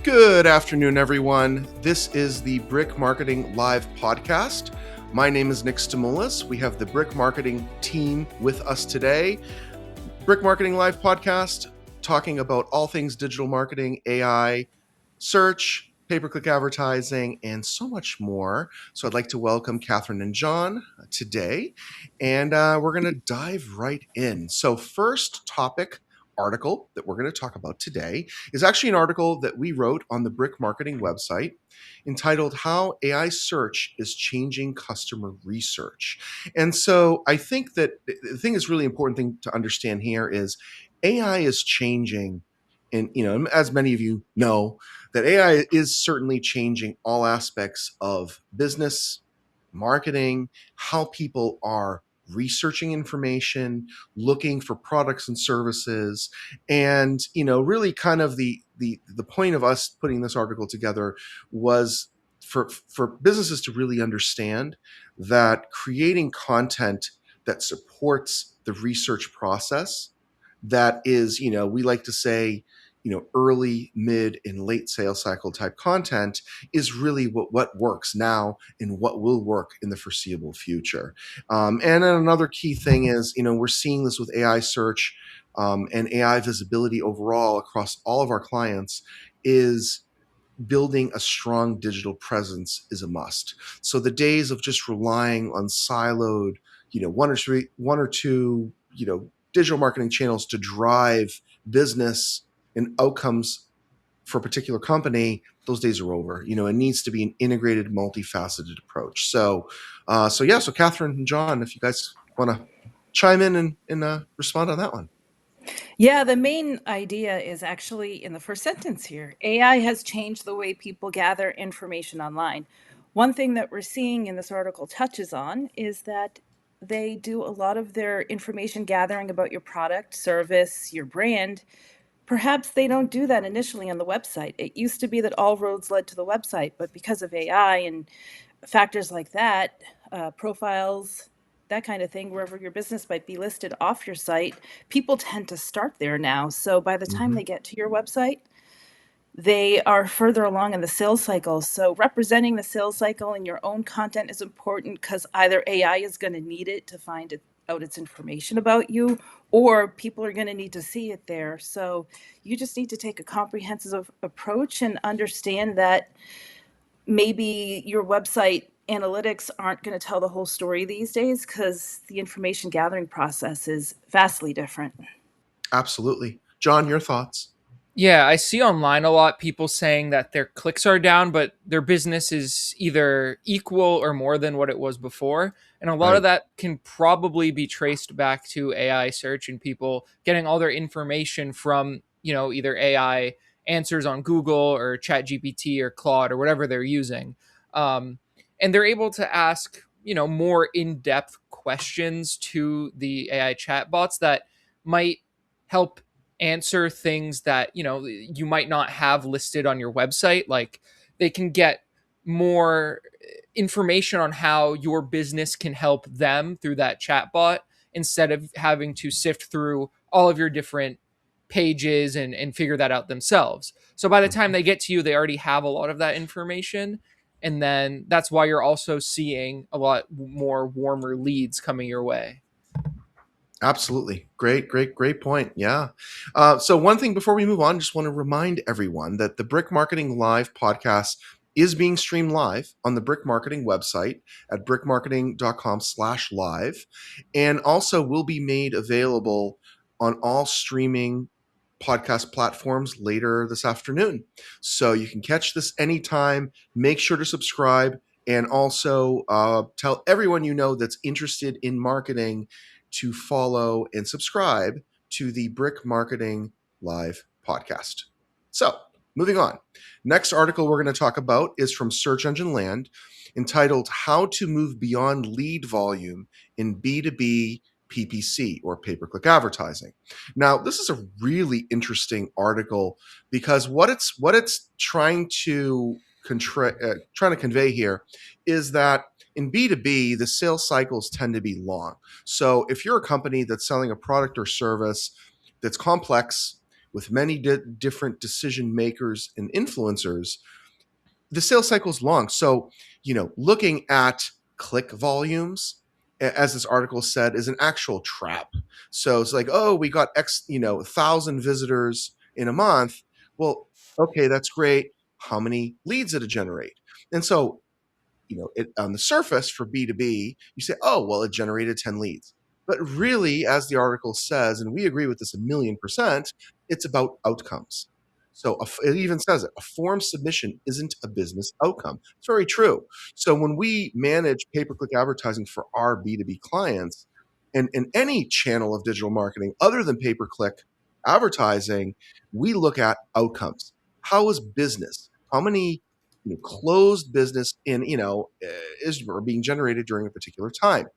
Good afternoon, everyone. This is the Brick Marketing Live podcast. My name is Nick Stimoulis. We have the Brick Marketing team with us today. Brick Marketing Live podcast, talking about all things digital marketing, AI, search, pay-per-click advertising, and so much more. So I'd like to welcome Catherine and John today, and we're going to dive right in. So first topic article that we're going to talk about today is actually an article that we wrote on the Brick Marketing website entitled How AI Search is Changing Customer Research. And so I think that the thing is really important thing to understand here is AI is changing, and as many of you know, that AI is certainly changing all aspects of business, marketing, how people are researching information, looking for products and services, and really kind of the point of us putting this article together was for businesses to really understand that creating content that supports the research process, that is, we like to say, early, mid, and late sales cycle type content is really what works now and what will work in the foreseeable future. And then another key thing is, we're seeing this with AI search and AI visibility overall across all of our clients is building a strong digital presence is a must. So the days of just relying on siloed, one or two, digital marketing channels to drive business and outcomes for a particular company, those days are over. It needs to be an integrated, multifaceted approach. So Catherine and John, if you guys want to chime in and respond on that one. Yeah, the main idea is actually in the first sentence here. AI has changed the way people gather information online. One thing that we're seeing in this article touches on is that they do a lot of their information gathering about your product, service, your brand. Perhaps they don't do that initially on the website. It used to be that all roads led to the website, but because of AI and factors like that, profiles, that kind of thing, wherever your business might be listed off your site, people tend to start there now. So by the time they get to your website, they are further along in the sales cycle. So representing the sales cycle in your own content is important because either AI is going to need it to find out its information about you, or people are going to need to see it there. So you just need to take a comprehensive approach and understand that maybe your website analytics aren't going to tell the whole story these days because the information gathering process is vastly different. Absolutely. John, your thoughts? Yeah, I see online a lot people saying that their clicks are down, but their business is either equal or more than what it was before. And a lot of Right. that can probably be traced back to AI search and people getting all their information from, either AI answers on Google or ChatGPT or Claude or whatever they're using. Um, and they're able to ask, more in-depth questions to the AI chatbots that might help answer things that you might not have listed on your website. Like, they can get more information on how your business can help them through that chatbot instead of having to sift through all of your different pages and figure that out themselves. So by the time they get to you, they already have a lot of that information. And then that's why you're also seeing a lot more warmer leads coming your way. Absolutely. Great point. Yeah. So one thing before we move on, just want to remind everyone that the Brick Marketing Live podcast is being streamed live on the Brick Marketing website at brickmarketing.com/live, and also will be made available on all streaming podcast platforms later this afternoon. So you can catch this anytime. Make sure to subscribe, and also tell everyone you know that's interested in marketing to follow and subscribe to the Brick Marketing Live podcast. So, moving on. Next article we're going to talk about is from Search Engine Land, entitled How to Move Beyond Lead Volume in B2B PPC, or pay-per-click advertising. Now, this is a really interesting article because what it's trying to convey here is that in B2B, the sales cycles tend to be long. So if you're a company that's selling a product or service that's complex, with many different decision makers and influencers, the sales cycle is long. So, looking at click volumes, as this article said, is an actual trap. So it's like, oh, we got X, 1,000 visitors in a month. Well, okay, that's great. How many leads did it generate? And so, on the surface for B2B, you say, oh, well, it generated 10 leads. But really, as the article says, and we agree with this 1,000,000%, it's about outcomes. So it even says it, a form submission isn't a business outcome. It's very true. So when we manage pay-per-click advertising for our B2B clients, and in any channel of digital marketing other than pay-per-click advertising, we look at outcomes. How is business? How many closed business is being generated during a particular time?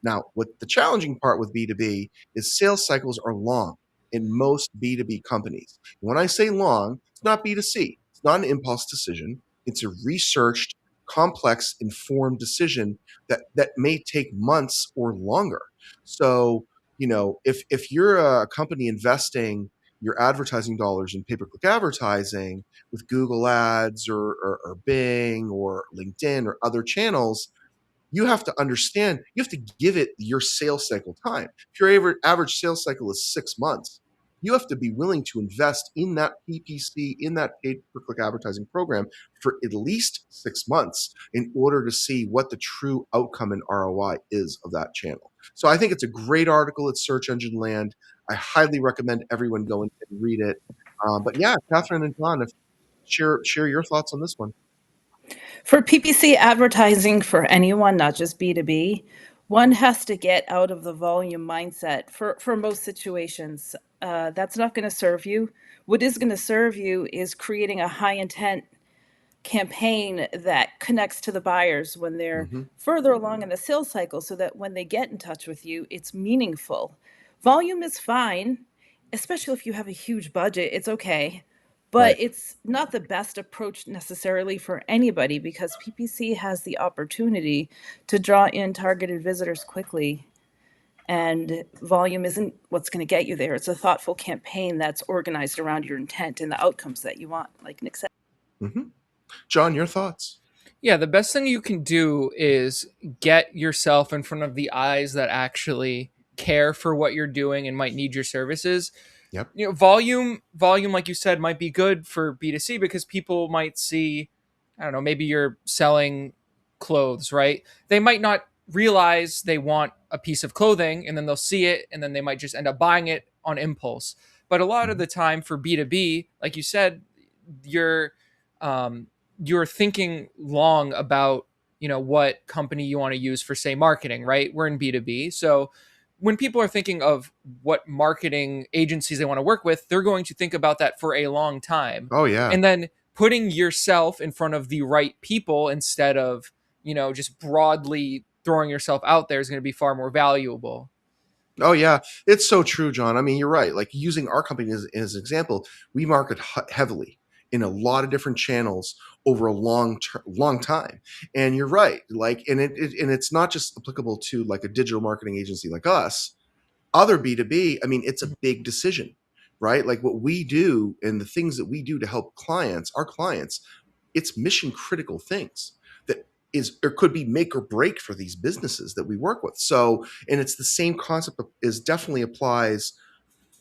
Now, what the challenging part with B2B is sales cycles are long in most B2B companies. When I say long, it's not B2C. It's not an impulse decision. It's a researched, complex, informed decision that may take months or longer. So, if you're a company investing your advertising dollars in pay-per-click advertising with Google Ads or Bing or LinkedIn or other channels, you have to understand, you have to give it your sales cycle time. If your average sales cycle is 6 months, you have to be willing to invest in that PPC, in that paid per click advertising program for at least 6 months in order to see what the true outcome and ROI is of that channel. So I think it's a great article at Search Engine Land. I highly recommend everyone go and read it. But yeah, Catherine and John, share your thoughts on this one. For PPC advertising for anyone, not just B2B, one has to get out of the volume mindset for most situations. That's not going to serve you. What is going to serve you is creating a high intent campaign that connects to the buyers when they're Mm-hmm. further along in the sales cycle so that when they get in touch with you, it's meaningful. Volume is fine, especially if you have a huge budget, it's okay. But Right. it's not the best approach necessarily for anybody because PPC has the opportunity to draw in targeted visitors quickly. And volume isn't what's going to get you there. It's a thoughtful campaign that's organized around your intent and the outcomes that you want, like Nick said. Mm-hmm. John, your thoughts? Yeah, the best thing you can do is get yourself in front of the eyes that actually care for what you're doing and might need your services. Yep. Volume like you said might be good for B2C because people might see, I don't know, maybe you're selling clothes, right? They might not realize they want a piece of clothing and then they'll see it and then they might just end up buying it on impulse. But a lot of Mm-hmm. the time for B2B, like you said, you're um, you're thinking long about what company you want to use for, say, marketing, right? We're in B2B, so when people are thinking of what marketing agencies they want to work with, they're going to think about that for a long time. Oh yeah. And then putting yourself in front of the right people instead of just broadly throwing yourself out there is going to be far more valuable. Oh yeah, it's so true, John. I mean, you're right. Like using our company as an example, we market heavily in a lot of different channels over a long time. And you're right. Like, and it's not just applicable to like a digital marketing agency like us. Other B2B, I mean, it's a big decision, right? Like what we do and the things that we do to help our clients, it's mission critical things that is or could be make or break for these businesses that we work with. So, and it's the same concept is definitely applies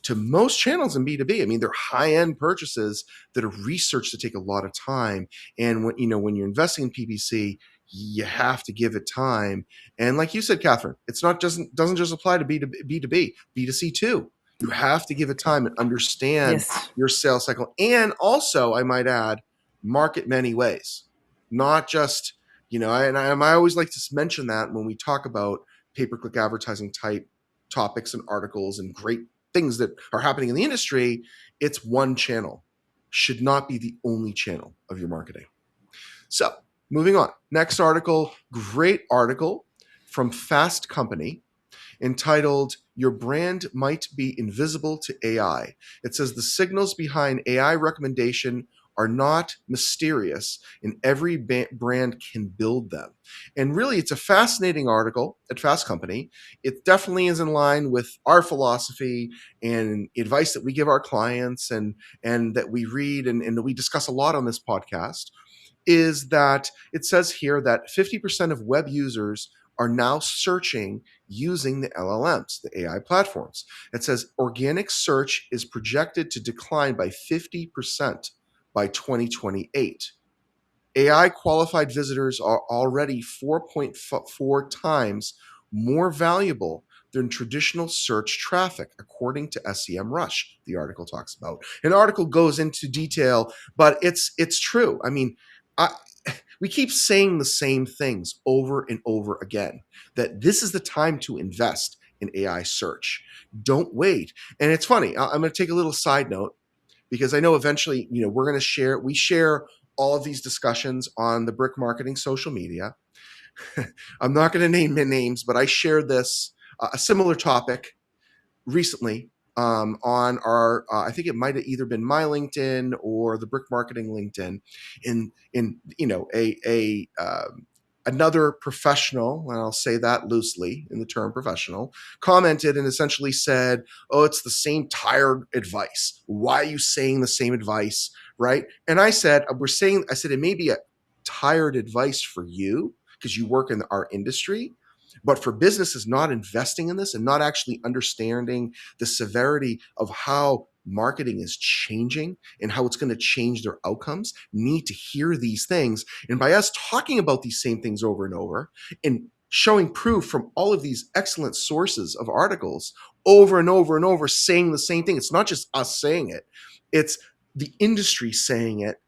to most channels in B2B. I mean, they're high-end purchases that are researched to take a lot of time. And when you're investing in PPC, you have to give it time. And like you said, Catherine, it's not doesn't just apply to B2B, B2C too. You have to give it time and understand Yes. your sales cycle. And also, I might add, market many ways, not just, I always like to mention that when we talk about pay-per-click advertising type topics and articles and great things that are happening in the industry, it's one channel. Should not be the only channel of your marketing. So, moving on. Next article, great article from Fast Company entitled Your Brand Might Be Invisible to AI. It says the signals behind AI recommendation are not mysterious, and every brand can build them. And really, it's a fascinating article at Fast Company. It definitely is in line with our philosophy and advice that we give our clients, and that we read and that we discuss a lot on this podcast. Is that it says here that 50% of web users are now searching using the LLMs, the AI platforms. It says organic search is projected to decline by 50% by 2028. AI qualified visitors are already 4.4 times more valuable than traditional search traffic, according to SEMrush, the article talks about. An article goes into detail, but it's true. I mean, I, we keep saying the same things over and over again, that this is the time to invest in AI search. Don't wait. And it's funny, I'm going to take a little side note, because I know eventually, we're going to we share all of these discussions on the Brick Marketing social media. I'm not going to name names, but I shared this, a similar topic recently, on our, I think it might have either been my LinkedIn or the Brick Marketing LinkedIn, in another professional, and I'll say that loosely in the term professional, commented and essentially said, "Oh, it's the same tired advice. Why are you saying the same advice?" Right? And I said, I said, it may be a tired advice for you because you work in our industry, but for businesses not investing in this and not actually understanding the severity of how marketing is changing and how it's going to change their outcomes, need to hear these things. And by us talking about these same things over and over and showing proof from all of these excellent sources of articles over and over and over saying the same thing, it's not just us saying it, it's the industry saying it.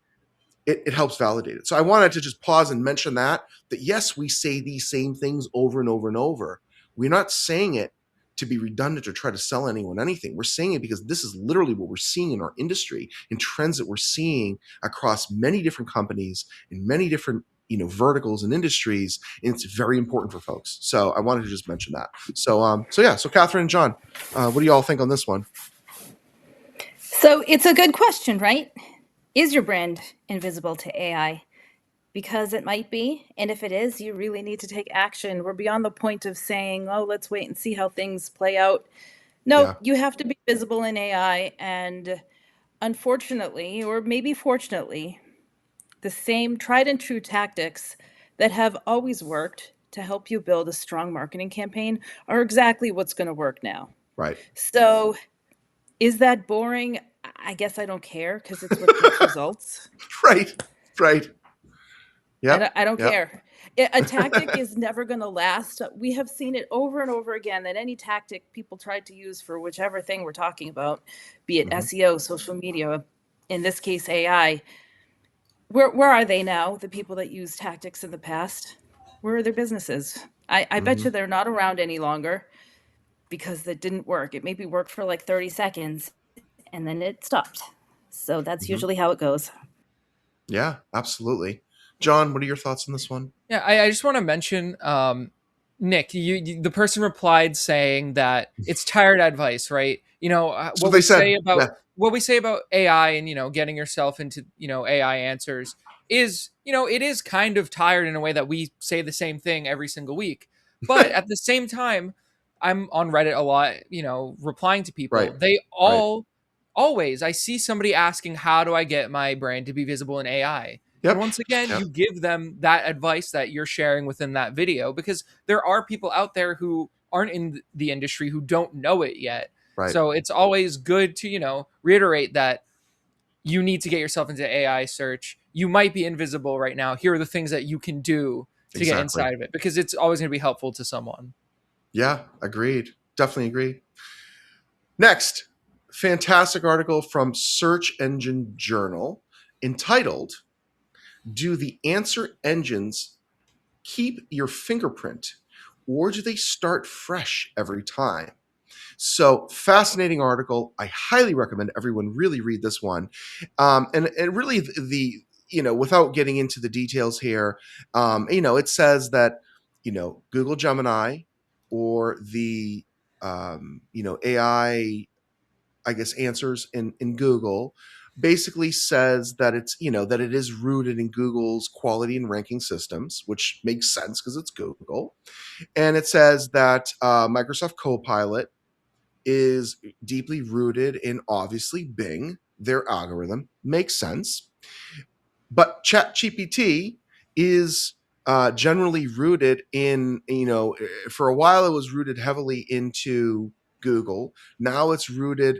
It helps validate it. So I wanted to just pause and mention that yes, we say these same things over and over and over. We're not saying it to be redundant or try to sell anyone anything. We're saying it because this is literally what we're seeing in our industry and trends that we're seeing across many different companies in many different verticals and industries, and it's very important for folks. So I wanted to just mention that. So Catherine and John, what do you all think on this one? So it's a good question, right? Is your brand invisible to AI? Because it might be. And if it is, you really need to take action. We're beyond the point of saying, oh, let's wait and see how things play out. No, Yeah, you have to be visible in AI. And unfortunately, or maybe fortunately, the same tried and true tactics that have always worked to help you build a strong marketing campaign are exactly what's going to work now. right. So, is that boring? I guess I don't care because it's what gets results. Right, right. Yep, I don't yep. care. A tactic is never going to last. We have seen it over and over again that any tactic people tried to use for whichever thing we're talking about, be it Mhm. SEO, social media, in this case AI, where are they now? The people that used tactics in the past, where are their businesses? I bet Mhm. you they're not around any longer because that didn't work. It maybe worked for like 30 seconds and then it stopped. So that's Mhm. usually how it goes. Yeah, absolutely. John, what are your thoughts on this one? Yeah, I just want to mention, Nick, the person replied saying that it's tired advice, right? So they said, yeah, What we say about AI and getting yourself into AI answers is it is kind of tired in a way that we say the same thing every single week, but at the same time, I'm on Reddit a lot, replying to right, people. They right. all always I see somebody asking, how do I get my brand to be visible in AI? And Yep, once again, yep, you give them that advice that you're sharing within that video, because there are people out there who aren't in the industry who don't know it yet. right. So it's always good to, reiterate that you need to get yourself into AI search. You might be invisible right now. Here are the things that you can do to get Exactly. inside of it, because it's always going to be helpful to someone. Yeah, agreed. Definitely agree. Next, fantastic article from Search Engine Journal entitled, "Do the answer engines keep your fingerprint, or do they start fresh every time?" So fascinating article. I highly recommend everyone really read this one. And really without getting into the details here, it says that, Google Gemini or the AI, I guess, answers in Google, basically says that it's, that it is rooted in Google's quality and ranking systems, which makes sense because it's Google. And it says that Microsoft Copilot is deeply rooted in, obviously, Bing. Their algorithm makes sense. But ChatGPT is generally rooted in, for a while it was rooted heavily into Google. Now it's rooted,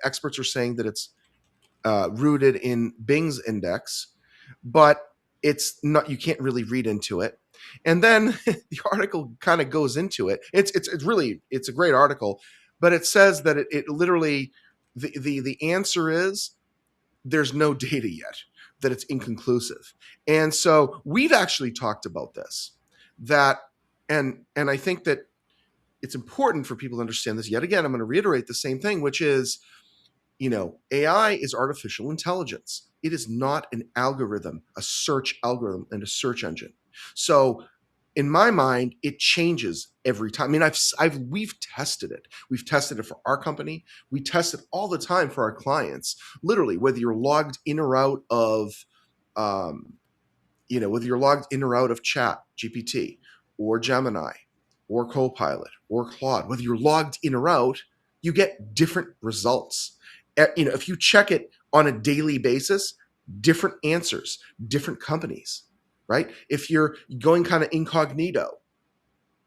experts are saying that it's rooted in Bing's index, but it's not, you can't really read into it. And then the article kind of goes into it. It's really, it's a great article, but it says that it literally, the answer is there's no data yet, that it's inconclusive. And so we've actually talked about this, that, and I think that it's important for people to understand this. Yet again, I'm going to reiterate the same thing, which is, AI is artificial intelligence. It is not an algorithm, a search algorithm and a search engine. So in my mind, it changes every time. I mean, we've tested it. We've tested it for our company. We test it all the time for our clients. Literally, whether you're logged in or out of, whether you're logged in or out of Chat GPT or Gemini or Copilot or Claude, whether you're logged in or out, you get different results. If you check it on a daily basis, different answers, different companies, right? If you're going kind of incognito,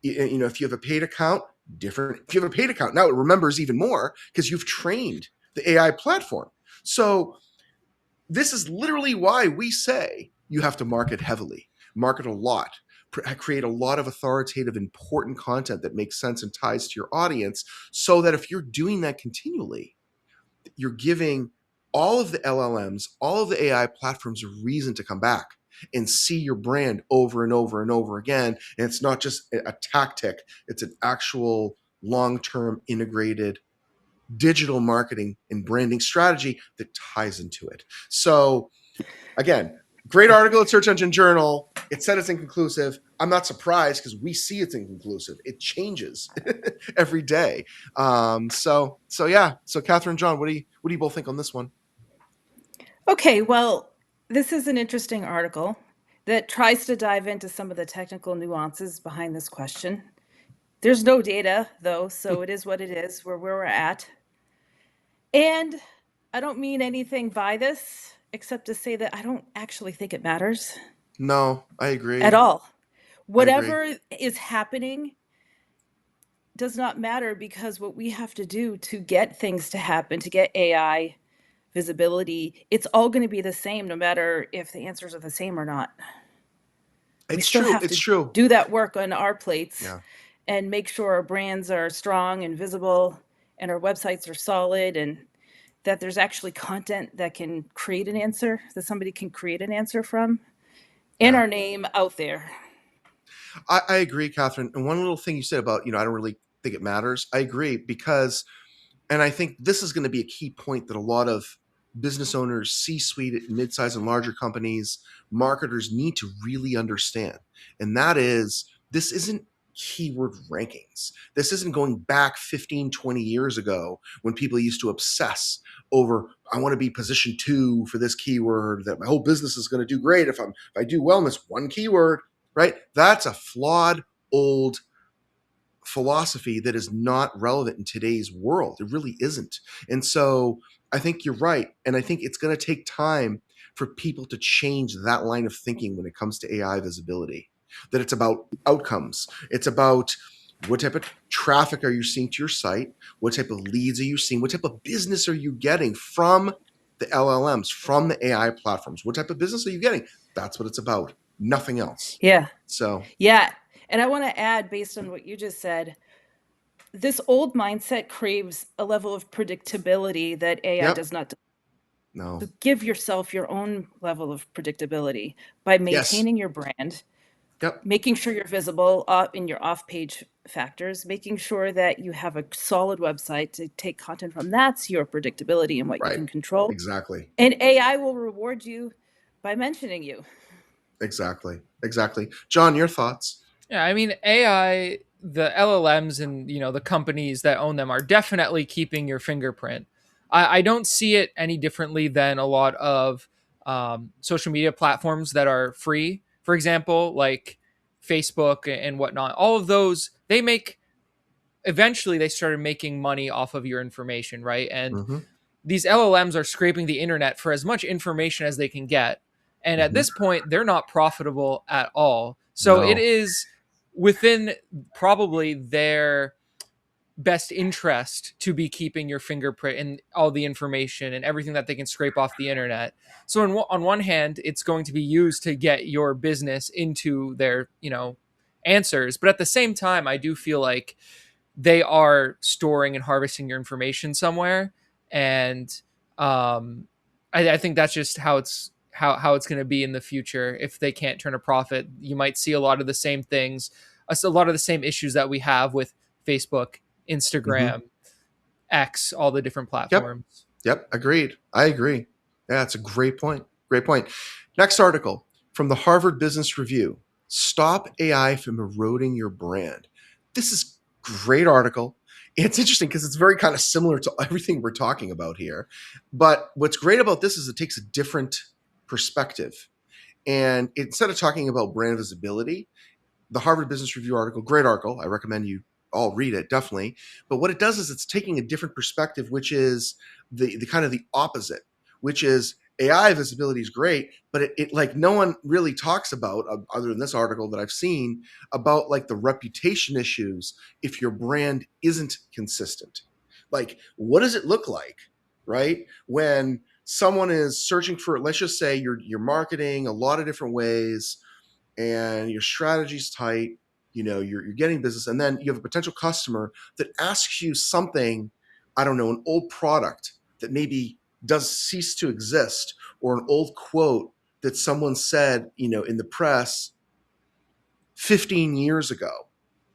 if you have a paid account, different. If you have a paid account, now it remembers even more because you've trained the AI platform. So this is literally why we say you have to market heavily, market a lot, create a lot of authoritative, important content that makes sense and ties to your audience, so that if you're doing that continually, you're giving all of the LLMs, all of the AI platforms a reason to come back and see your brand over and over and over again. And it's not just a tactic, it's an actual long-term integrated digital marketing and branding strategy that ties into it. So again, great article at Search Engine Journal. It said it's inconclusive. I'm not surprised because we see it's inconclusive. It changes every day. So yeah. So Catherine, John, what do you both think on this one? Okay, well, this is an interesting article that tries to dive into some of the technical nuances behind this question. There's no data, though, so it is what it is, where we're at. And I don't mean anything by this, except to say that I don't actually think it matters No, I at agree. all. I agree. Whatever is happening does not matter, because what we have to do to get things to happen, to get AI visibility, it's all going to be the same no matter if the answers are the same or not. We It's still true. have It's to true. do that work on our plates Yeah. and make sure our brands are strong and visible and our websites are solid, and that there's actually content that can create an answer, that somebody can create an answer from, and Yeah. our name out there. I agree, Catherine. And one little thing you said about, I don't really think it matters. I agree because, and I think this is going to be a key point that a lot of business owners, C-suite, mid-sized and larger companies, marketers need to really understand. And that is, this isn't keyword rankings. This isn't going back 15, 20 years ago when people used to obsess over, I want to be position 2 for this keyword, that my whole business is going to do great if I do wellness, one keyword, right? That's a flawed old philosophy that is not relevant in today's world. It really isn't. And so I think you're right. And I think it's going to take time for people to change that line of thinking when it comes to AI visibility, that it's about outcomes. It's about what type of traffic are you seeing to your site? What type of leads are you seeing? What type of business are you getting from the LLMs, from the AI platforms? What type of business are you getting? That's what it's about. Nothing else. Yeah. So, Yeah. And I want to add, based on what you just said, this old mindset craves a level of predictability that AI yep. does not. No. So give yourself your own level of predictability by Yes. maintaining your brand, Yep. making sure you're visible in your off-page factors, making sure that you have a solid website to take content from. That's your predictability and what you Right. can control. Exactly. And AI will reward you by mentioning you. Exactly. Exactly. John, your thoughts? Yeah, I mean, AI, the LLMs and the companies that own them are definitely keeping your fingerprint. I don't see it any differently than a lot of social media platforms that are free, for example, like Facebook and whatnot. All of those, they make, eventually they started making money off of your information, right? And Mm-hmm. these LLMs are scraping the internet for as much information as they can get. And at Mm-hmm. this point, they're not profitable at all. So it No. is within probably their best interest to be keeping your fingerprint and all the information and everything that they can scrape off the internet. So on one hand, it's going to be used to get your business into their, answers. But at the same time, I do feel like they are storing and harvesting your information somewhere. And I think that's just how it's going to be in the future. If they can't turn a profit, you might see a lot of the same things, a lot of the same issues that we have with Facebook, Mm-hmm. Instagram, X, all the different Yep. platforms. Yep. Agreed. I agree. Yeah, that's a great point. Great point. Next article from the Harvard Business Review. Stop AI from eroding your brand. This is a great article. It's interesting because it's very kind of similar to everything we're talking about here. But what's great about this is it takes a different perspective. And instead of talking about brand visibility, the Harvard Business Review article, great article. I recommend you all read it, definitely. But what it does is it's taking a different perspective, which is the kind of the opposite, which is AI visibility is great, but it like no one really talks about, other than this article that I've seen, about like the reputation issues if your brand isn't consistent. Like, what does it look like, right? When someone is searching for, let's just say you're marketing a lot of different ways and your strategy's tight, you're getting business, and then you have a potential customer that asks you something, I don't know, an old product that maybe does cease to exist, or an old quote that someone said, in the press 15 years ago,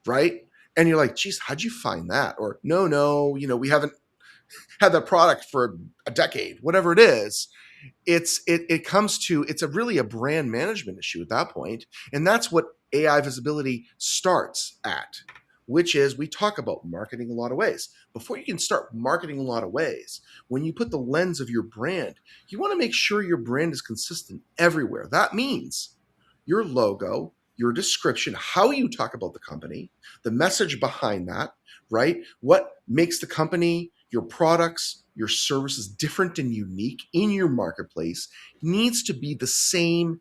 right? And you're like, geez, how'd you find that? Or no, we haven't had that product for a decade, whatever it is. It comes to, it's really a brand management issue at that point. And that's what AI visibility starts at, which is, we talk about marketing a lot of ways. Before you can start marketing a lot of ways, when you put the lens of your brand, you want to make sure your brand is consistent everywhere. That means your logo, your description, how you talk about the company, the message behind that, right? What makes the company, your products, your services different and unique in your marketplace needs to be the same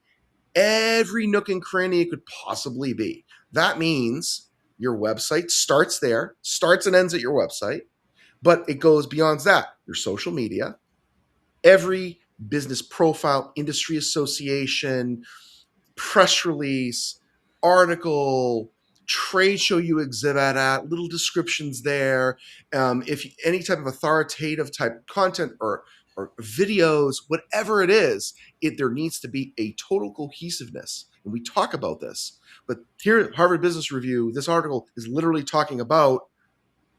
every nook and cranny it could possibly be. That means your website starts there, starts and ends at your website, but it goes beyond that. Your social media, every business profile, industry association, press release, article, trade show you exhibit at, little descriptions there. If any type of authoritative type content or videos, whatever it is, there needs to be a total cohesiveness. And we talk about this. But here at Harvard Business Review, this article is literally talking about,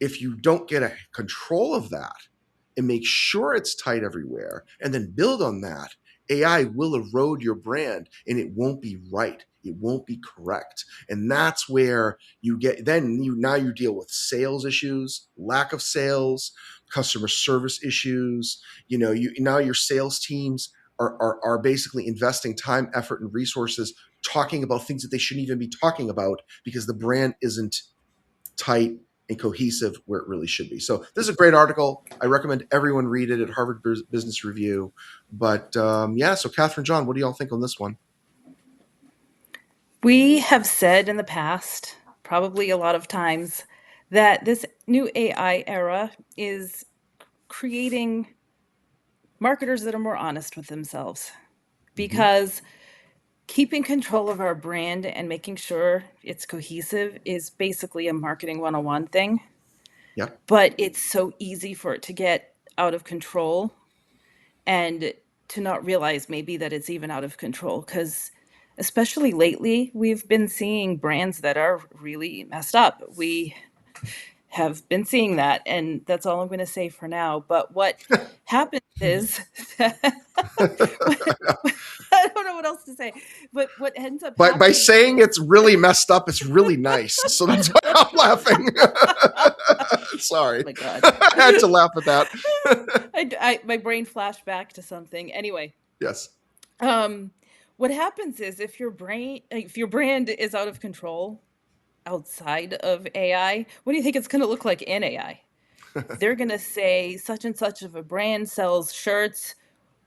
if you don't get a control of that and make sure it's tight everywhere and then build on that, AI will erode your brand and it won't be right. It won't be correct. And that's where you get, now you deal with sales issues, lack of sales, customer service issues. Now your sales teams are basically investing time, effort, and resources talking about things that they shouldn't even be talking about because the brand isn't tight and cohesive where it really should be. So this is a great article. I recommend everyone read it at Harvard Business Review. But so Catherine, John, what do y'all think on this one? We have said in the past, probably a lot of times, that this new AI era is creating marketers that are more honest with themselves, Mm-hmm. because keeping control of our brand and making sure it's cohesive is basically a marketing 101 thing. Yeah. But it's so easy for it to get out of control and to not realize maybe that it's even out of control, because especially lately we've been seeing brands that are really messed up. We have been seeing that, and that's all I'm going to say for now. But what happens is I don't know what else to say, but what ends up By happening saying is it's really messed up, it's really nice. So that's why I'm laughing. Sorry. My God. I had to laugh at that. My brain flashed back to something. Anyway, Yes. um, what happens is if your brand is out of control outside of AI, what do you think it's going to look like in AI? They're going to say such and such of a brand sells shirts.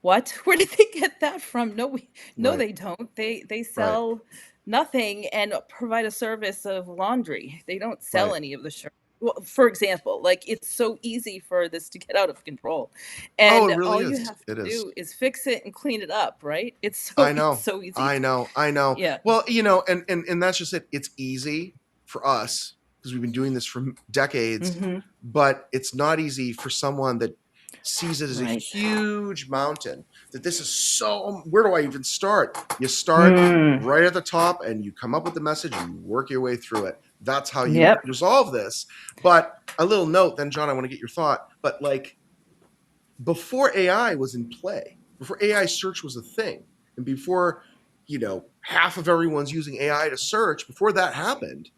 What? Where did they get that from? No, Right. they don't. They Right. sell nothing and provide a service of laundry. They don't sell Right. any of the shirts. Well, for example, like it's so easy for this to get out of control, Oh, and it really all you is. have to It is. do is fix it and clean it up, right? I It's know. so easy. I know. I know. Yeah. Well, and that's just it. It's easy for us because we've been doing this for decades, Mm-hmm. but it's not easy for someone that sees it as a Right. huge mountain. That this is so. Where do I even start? You start Mm. right at the top, and you come up with the message, and you work your way through it. That's how you Yep. resolve this. But a little note, then, John. I want to get your thought. But like before AI was in play, before AI search was a thing, and before, half of everyone's using AI to search, before that happened,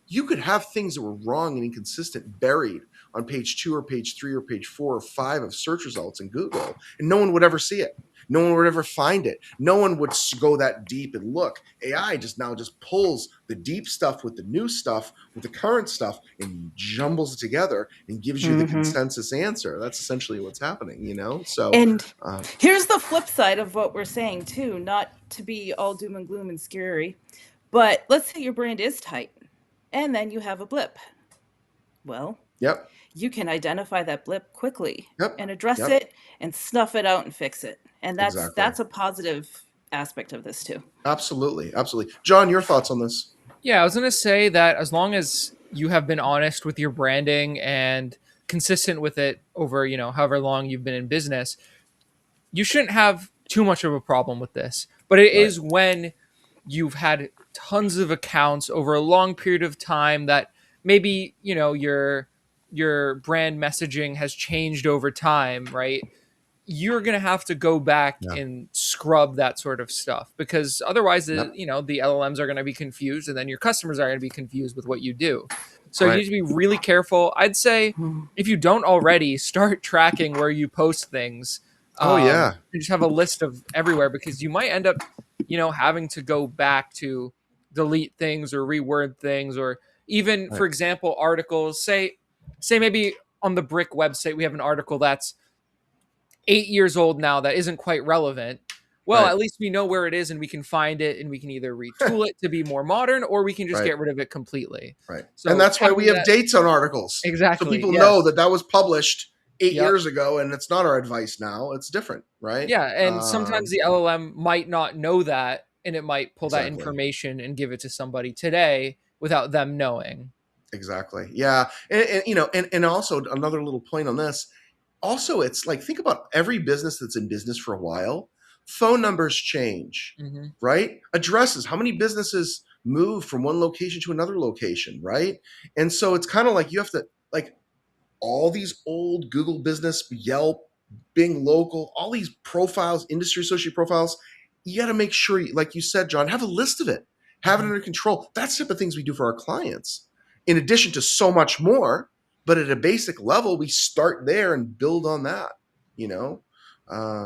you could have things that were wrong and inconsistent buried on page 2 or page 3 or page 4 or 5 of search results in Google, and no one would ever see it. No one would ever find it. No one would go that deep and look. AI just pulls the deep stuff with the new stuff with the current stuff and jumbles it together and gives you the Mm-hmm. consensus answer. That's essentially what's happening. So And uh, here's the flip side of what we're saying too, not to be all doom and gloom and scary, but let's say your brand is tight and then you have a blip. Well, yep, you can identify that blip quickly yep, and address yep, it and snuff it out and fix it. And exactly. that's a positive aspect of this too. Absolutely, absolutely. John, your thoughts on this? Yeah, I was going to say that as long as you have been honest with your branding and consistent with it over, however long you've been in business, you shouldn't have too much of a problem with this. But it Right. is when you've had tons of accounts over a long period of time that maybe, your brand messaging has changed over time, right? You're going to have to go back Yeah. and scrub that sort of stuff because otherwise Yep. the LLMs are going to be confused and then your customers are going to be confused with what you do. So you Right. need to be really careful. I'd say if you don't already, start tracking where you post things. Oh yeah. And just have a list of everywhere because you might end up having to go back to delete things or reword things, or even, Right. for example, articles. Say maybe on the Brick website we have an article that's 8 years old now that isn't quite relevant. Well, Right. at least we know where it is and we can find it and we can either retool it to be more modern or we can just Right. get rid of it completely. Right. And So that's why we having have that dates on articles. So exactly, people know yes. that that was published 8 Yep. years ago and it's not our advice now. It's different, right? Yeah, and sometimes the LLM might not know that and it might pull that Exactly. information and give it to somebody today without them knowing. Exactly. Yeah. And also another little point on this. Also, it's like think about every business that's in business for a while. Phone numbers change, Mhm. right? Addresses. How many businesses move from one location to another location, right? And so it's kind of like you have to like all these old Google business, Yelp, Bing local, all these profiles, industry associate profiles, you got to make sure, like you said, John, have a list of it, have it Mhm. under control. That's the type of things we do for our clients, in addition to so much more. But at a basic level, we start there and build on that, you know?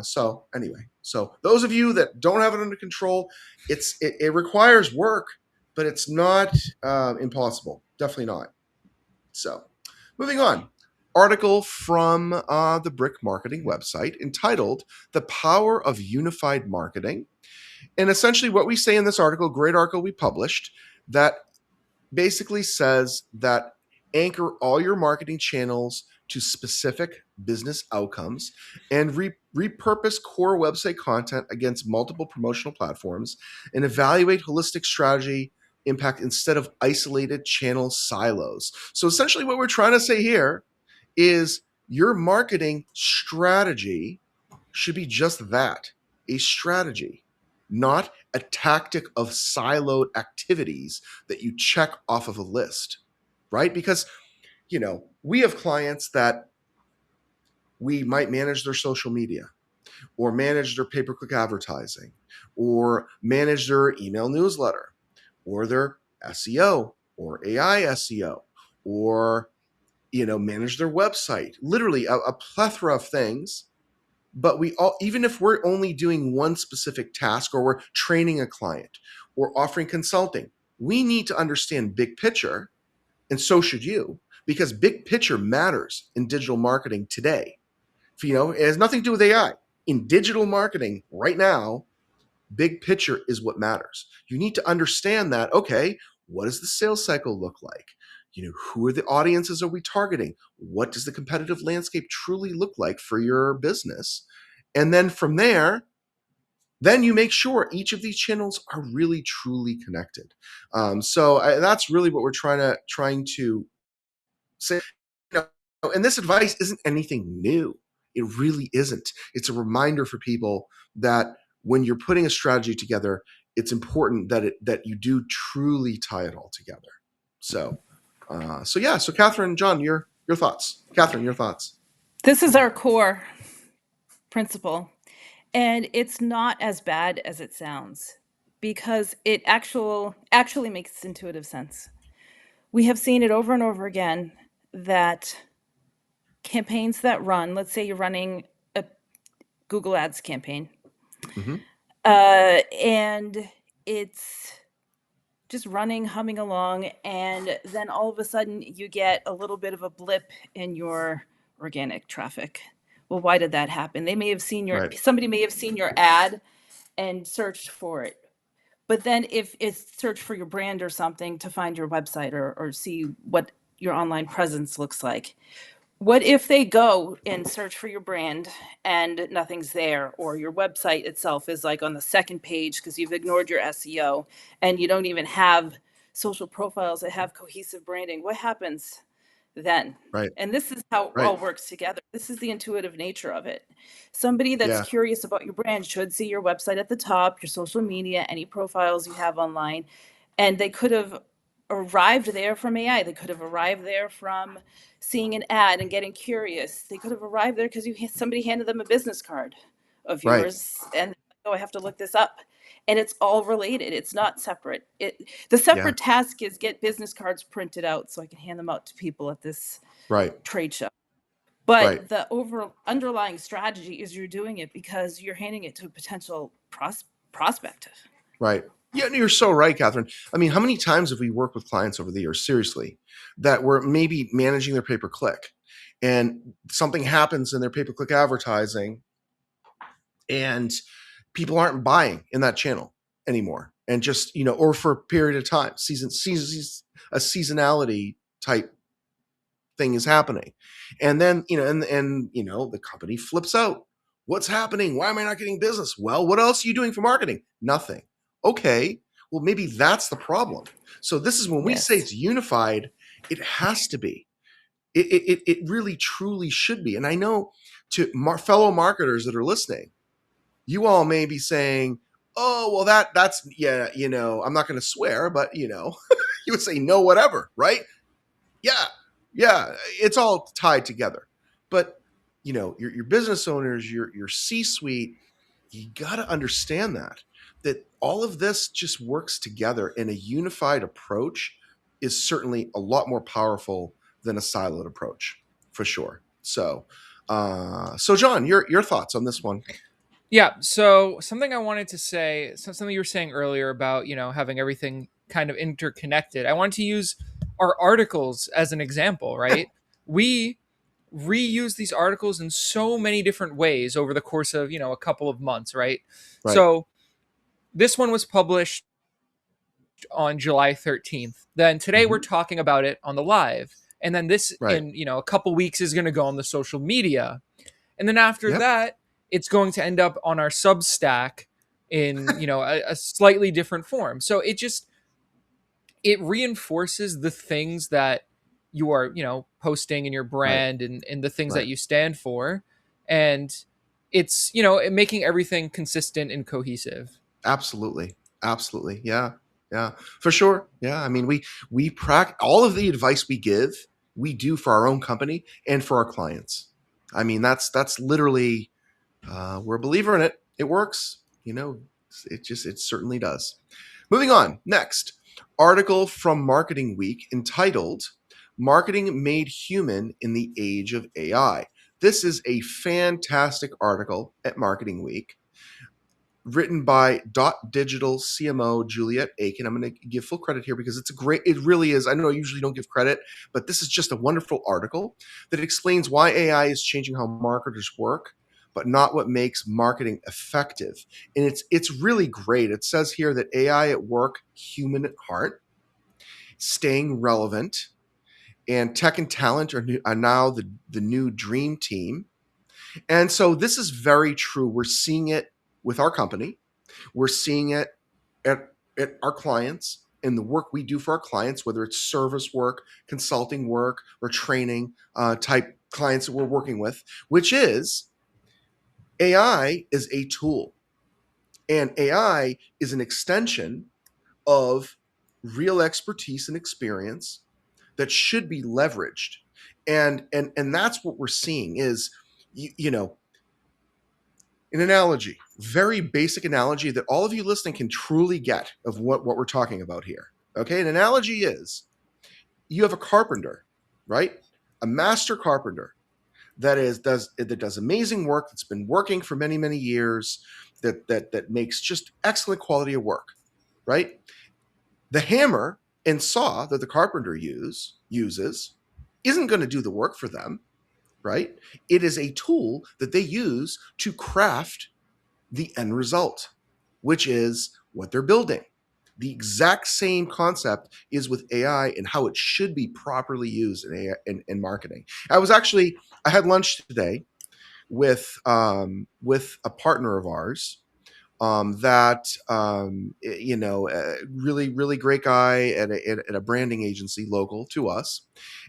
So anyway, so those of you that don't have it under control, it requires work, but it's not impossible. Definitely not. So moving on article from the Brick Marketing website entitled The Power of Unified Marketing. And essentially, what we say in this article, great article we published, that basically says that anchor all your marketing channels to specific business outcomes and repurpose core website content against multiple promotional platforms and evaluate holistic strategy impact instead of isolated channel silos. So essentially what we're trying to say here is your marketing strategy should be just that, a strategy, not a tactic of siloed activities that you check off of a list, right? Because, we have clients that we might manage their social media or manage their pay-per-click advertising or manage their email newsletter or their SEO or AI SEO or manage their website, literally a plethora of things. But we all, even if we're only doing one specific task, or we're training a client or offering consulting, we need to understand big picture, and so should you, because big picture matters in digital marketing today. It has nothing to do with AI. In digital marketing right now, big picture is what matters. You need to understand that, okay, what does the sales cycle look like? Who are the audiences are we targeting? What does the competitive landscape truly look like for your business? And then from there, then you make sure each of these channels are really truly connected. That's really what we're trying to say. And this advice isn't anything new. It really isn't. It's a reminder for people that when you're putting a strategy together, it's important that you do truly tie it all together. So Catherine, John, your thoughts. Catherine, your thoughts. This is our core principle, and it's not as bad as it sounds because it actually makes intuitive sense. We have seen it over and over again that campaigns that run, let's say you're running a Google Ads campaign, Mm-hmm. and it's just running, humming along, and then all of a sudden you get a little bit of a blip in your organic traffic. Well, why did that happen? Right. Somebody may have seen your ad and searched for it. But then if it's search for your brand or something to find your website or see what your online presence looks like. What if they go and search for your brand and nothing's there, or your website itself is like on the second page because you've ignored your SEO and you don't even have social profiles that have cohesive branding? What happens then? Right. And this is how it Right. all works together. This is the intuitive nature of it. Somebody that's Yeah. curious about your brand should see your website at the top, your social media, any profiles you have online, and they could have arrived there from AI. They could have arrived there from seeing an ad and getting curious. They could have arrived there because somebody handed them a business card of Right. yours, and oh, I have to look this up. And it's all related. It's not separate. The Yeah. separate task is get business cards printed out so I can hand them out to people at this Right. trade show. Right. But the underlying strategy is you're doing it because you're handing it to a potential prospect. Right. Yeah, you're so right, Catherine. I mean, how many times have we worked with clients over the years, seriously, that were maybe managing their pay-per-click, and something happens in their pay-per-click advertising, and people aren't buying in that channel anymore, and just or for a period of time, a seasonality type thing is happening, and then the company flips out. What's happening? Why am I not getting business? Well, what else are you doing for marketing? Nothing. Okay, well, maybe that's the problem. So this is when we say Yes. it's unified, it has to be. It really truly should be. And I know, to fellow marketers that are listening, you all may be saying, oh, well, that's yeah, I'm not going to swear, but you would say no, whatever, right? Yeah, it's all tied together. But your business owners, your C-suite, you got to understand that all of this just works together, and a unified approach is certainly a lot more powerful than a siloed approach, for sure. So John, your thoughts on this one? Yeah. So something I wanted to say, something you were saying earlier about, having everything kind of interconnected. I wanted to use our articles as an example, right? We reuse these articles in so many different ways over the course of, a couple of months, right? Right, So this one was published on July 13th. Then today we're mm-hmm. talking about it on the live. And then this Right, in, a couple weeks is going to go on the social media. And then after yep, that, it's going to end up on our Substack in, a slightly different form. So it reinforces the things that you are, posting in your right, brand and the things that right. you stand for. And it's, making everything consistent and cohesive. Absolutely, yeah, for sure. Yeah, I mean, we practice all of the advice we give, we do for our own company and for our clients. I mean, that's literally, we're a believer in it. It works. It certainly does. Moving on. Next article from Marketing Week entitled Marketing Made Human in the Age of AI. This is a fantastic article at Marketing Week, written by Dot Digital CMO Juliet Aiken. I'm going to give full credit here because it really is. I know I usually don't give credit, but this is just a wonderful article that explains why AI is changing how marketers work, but not what makes marketing effective. And it's really great. It says here that AI at work, human at heart, staying relevant, and tech and talent are now the new dream team. And so this is very true. We're seeing it with our company. We're seeing it at, at our clients and the work we do for our clients, whether it's service work, consulting work, or training type clients that we're working with, which is AI is a tool. And AI is an extension of real expertise and experience that should be leveraged. And that's what we're seeing is, you know, an analogy, very basic analogy that all of you listening can truly get of what we're talking about here. Okay, an analogy is you have a carpenter, right? A master carpenter that does amazing work, that's been working for many, many years, that makes just excellent quality of work, right? The hammer and saw that the carpenter uses isn't going to do the work for them, right? It is a tool that they use to craft the end result, which is what they're building. The exact same concept is with AI and how it should be properly used in AI, in marketing. I had lunch today with a partner of ours, really, really great guy at a branding agency local to us.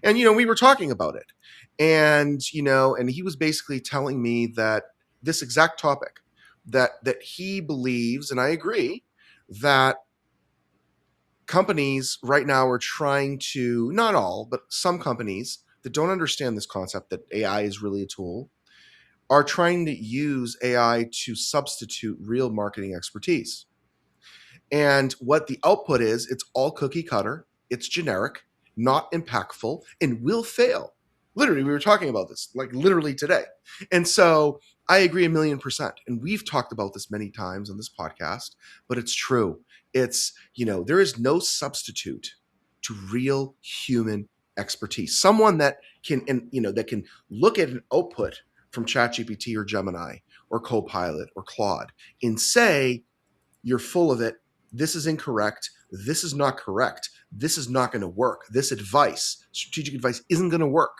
And, we were talking about it. And he was basically telling me that this exact topic, that he believes, and I agree, that companies right now are trying to, not all, but some companies that don't understand this concept that AI is really a tool, are trying to use AI to substitute real marketing expertise. And what the output is, it's all cookie cutter, it's generic, not impactful, and will fail. Literally, we were talking about this, like literally today. And so I agree 1,000,000%. And we've talked about this many times on this podcast, but it's true. There is no substitute to real human expertise. Someone that can look at an output from ChatGPT or Gemini or Copilot or Claude and say, you're full of it. This is incorrect. This is not correct. This is not going to work. This advice, strategic advice, isn't going to work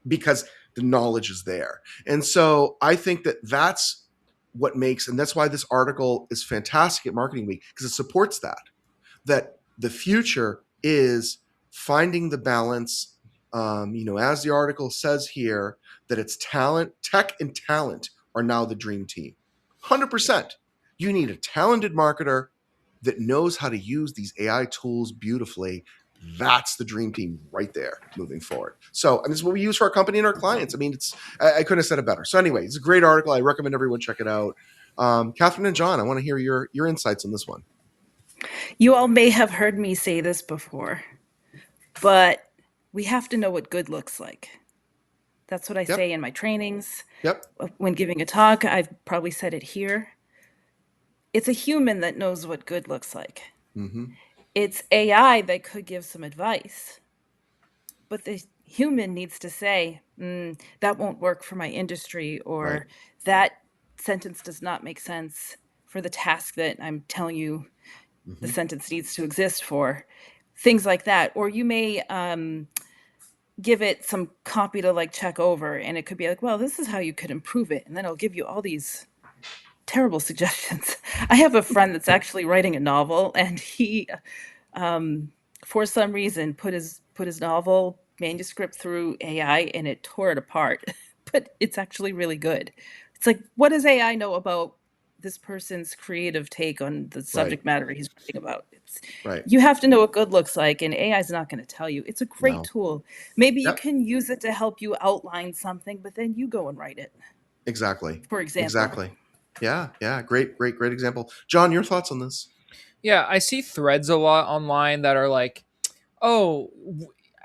because the knowledge is there. And so I think that that's what makes, and that's why this article is fantastic at Marketing Week, because it supports that the future is finding the balance. As the article says here, that it's talent, tech and talent are now the dream team. 100%. You need a talented marketer that knows how to use these AI tools beautifully. That's the dream team right there moving forward. So, and this is what we use for our company and our clients. I mean, I couldn't have said it better. So anyway, it's a great article. I recommend everyone check it out. Catherine and John, I want to hear your insights on this one. You all may have heard me say this before, but we have to know what good looks like. That's what I say in my trainings. Yep. When giving a talk, I've probably said it here. It's a human that knows what good looks like. Mm-hmm. It's AI that could give some advice, but the human needs to say, that won't work for my industry, or Right. that sentence does not make sense for the task that I'm telling you the sentence needs to exist for. Things like that. Or you may give it some copy to check over, and it could be like, well, this is how you could improve it. And then it'll give you all these terrible suggestions. I have a friend that's actually writing a novel, and he, for some reason, put his novel manuscript through AI, and it tore it apart. But it's actually really good. It's like, what does AI know about this person's creative take on the subject matter he's writing about? Right. You have to know what good looks like, and AI is not going to tell you. It's a great No. tool. Maybe you Yep. can use it to help you outline something, but then you go and write it. Exactly. For example. Exactly. Yeah. Great example. John, your thoughts on this? Yeah, I see threads a lot online that are like, oh,